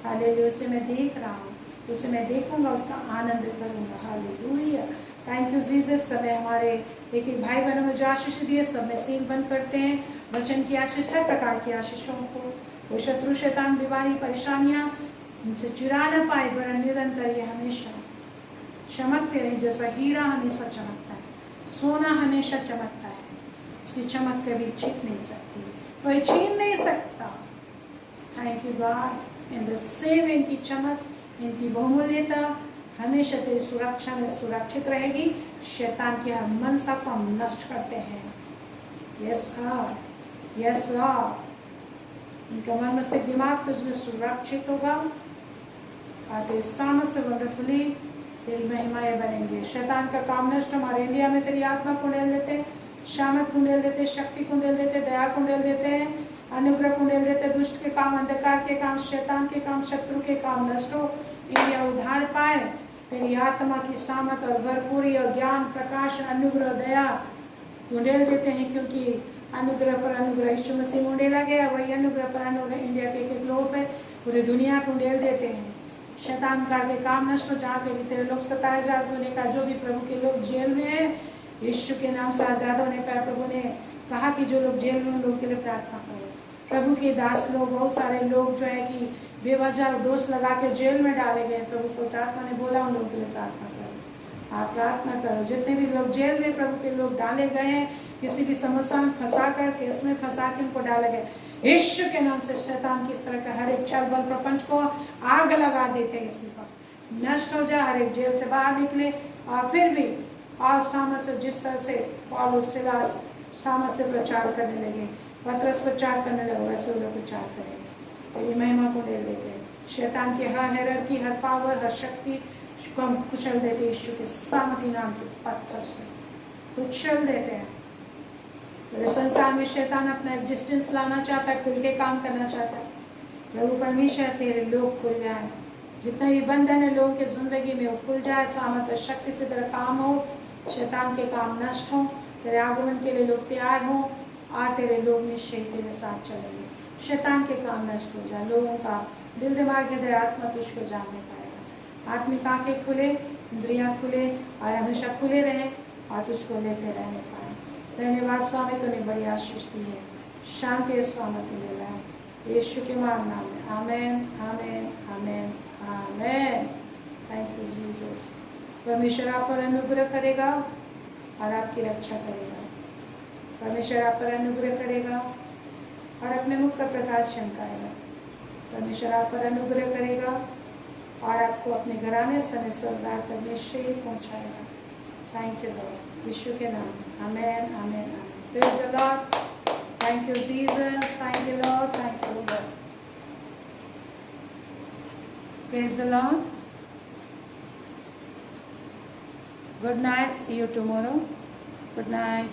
हालेलुया, उसे मैं देख रहा हूँ, उसे मैं देखूंगा, उसका आनंद करूंगा। Hallelujah, thank you Jesus. समय हमारे एक एक भाई बहनों में जो आशीष दिए सब में सील बंद करते हैं। वचन की आशीष, हर प्रकार की आशीषों को वो शत्रु, शैतान, बीमारी, परेशानियां उनसे चुरा न पाए, वरन निरंतर ये हमेशा चमकते रहे जैसा हीरा हमेशा चमकता है, सोना हमेशा चमकता है। उसकी चमक कभी छिप नहीं सकती, कोई छीन नहीं सकता। Thank you God. In the same इनकी चमक, इनकी बहुमूल्यता हमेशा तेरी सुरक्षा में सुरक्षित रहेगी। शैतान की हर मनसा को हम नष्ट करते हैं। Yes God, yes Lord. इनका मन, मस्तिष्क, दिमाग तुझमें सुरक्षित होगा और तेरे सामने से वंडरफुली तेरी महिमाएं बनेंगे। शैतान का काम नष्ट। हमारे इंडिया में तेरी आत्मा कुंडेल देते हैं, शामत कुंडेल देते, शक्ति कुंडेल देते, दया कुंडेल देते हैं, अनुग्रह कुंडेल देते। दुष्ट के काम, अंधकार के काम, शैतान के काम, शत्रु के काम नष्ट हो। इंडिया उद्धार पाए। तेरी आत्मा की सामत और भरपूरी और ज्ञान, प्रकाश, अनुग्रह, दया कुंडेल देते हैं, क्योंकि अनुग्रह पर अनुग्रह यीशु मसीह मुंडेला गया, वही अनुग्रह पर अनुग्रह इंडिया के एक लोगों पे, पूरी दुनिया को उंडेल देते हैं। शैतान का के काम नष्ट हो। जहाँ के भी तेरे लोग सताए जा होने का, जो भी प्रभु के लोग जेल में हैं, यीशु के नाम से आज़ाद होने पर प्रभु ने कहा कि जो लोग जेल में उन लोगों के लिए प्रार्थना करो। प्रभु के दास लोग, बहुत सारे लोग जो है कि बेवजह दोष लगा के जेल में डाले गए। प्रभु को प्रार्थना ने बोला उन लोगों के लिए प्रार्थना करो, आप प्रार्थना करो। जितने भी लोग जेल में प्रभु के लोग डाले गए हैं, किसी भी समस्या में फंसा कर, केस में फंसा के उनको डाले गए, यीशु के नाम से शैतान की इस तरह का हर एक छल बल प्रपंच को आग लगा देते हैं। इसी पर नष्ट हो जाए, हर एक जेल से बाहर निकले। और फिर भी आज सामस से जिस तरह से पौलुस, सिलास सामस से प्रचार करने लगे, पतरस प्रचार करने लगे, वैसे वो लोग प्रचार करेंगे। तेरी महिमा को ले लेते हैं। शैतान की हर हेरकी, हर पावर, हर शक्ति को हम कुचल देते यीशु के सामर्थी नाम के पत्थर से कुचल देते हैं। तो संसार में शैतान अपना एग्जिस्टेंस लाना चाहता है, खुल के काम करना चाहता है। प्रभु परमेश्वर तेरे लोग खुल जाए, जितने भी बंधन है लोगों की जिंदगी में वो खुल जाए। सामर्थ शक्ति से तेरा काम हो, शैतान के काम नष्ट हो, तेरे आगमन के लिए लोग तैयार हो और तेरे लोग निश्चय तेरे साथ चलेंगे। शैतान के काम नष्ट हो जाए, लोगों का दिल, दिमाग, हृदय, आत्मा तुझको जानने पाएगा। आत्मिक आंखें खुले, इंद्रियां खुले और हमेशा खुले रहे और तुझको लेते रहने पाए। धन्यवाद स्वामी, तूने बड़ी आशीष दी है। शांति स्वामी तू ले लाए यीशु के नाम में। Amen, amen, amen, amen. Thank you Jesus. परमेश्वर आप पर अनुग्रह करेगा और आपकी रक्षा करेगा। परमेश्वर आप पर अनुग्रह करेगा और अपने मुख का प्रकाश चमकाएगा। परमेश्वर आप पर अनुग्रह करेगा और आपको अपने घराने समय स्वर्ग राज तक निश्चय पहुंचाएगा। थैंक यू लॉर्ड, यीशु के नाम। Amen, amen, amen. Praise the lord. Thank you, Jesus. Thank you, Lord. Thank you, Lord. Praise the Lord. Good night. See you tomorrow. Good night.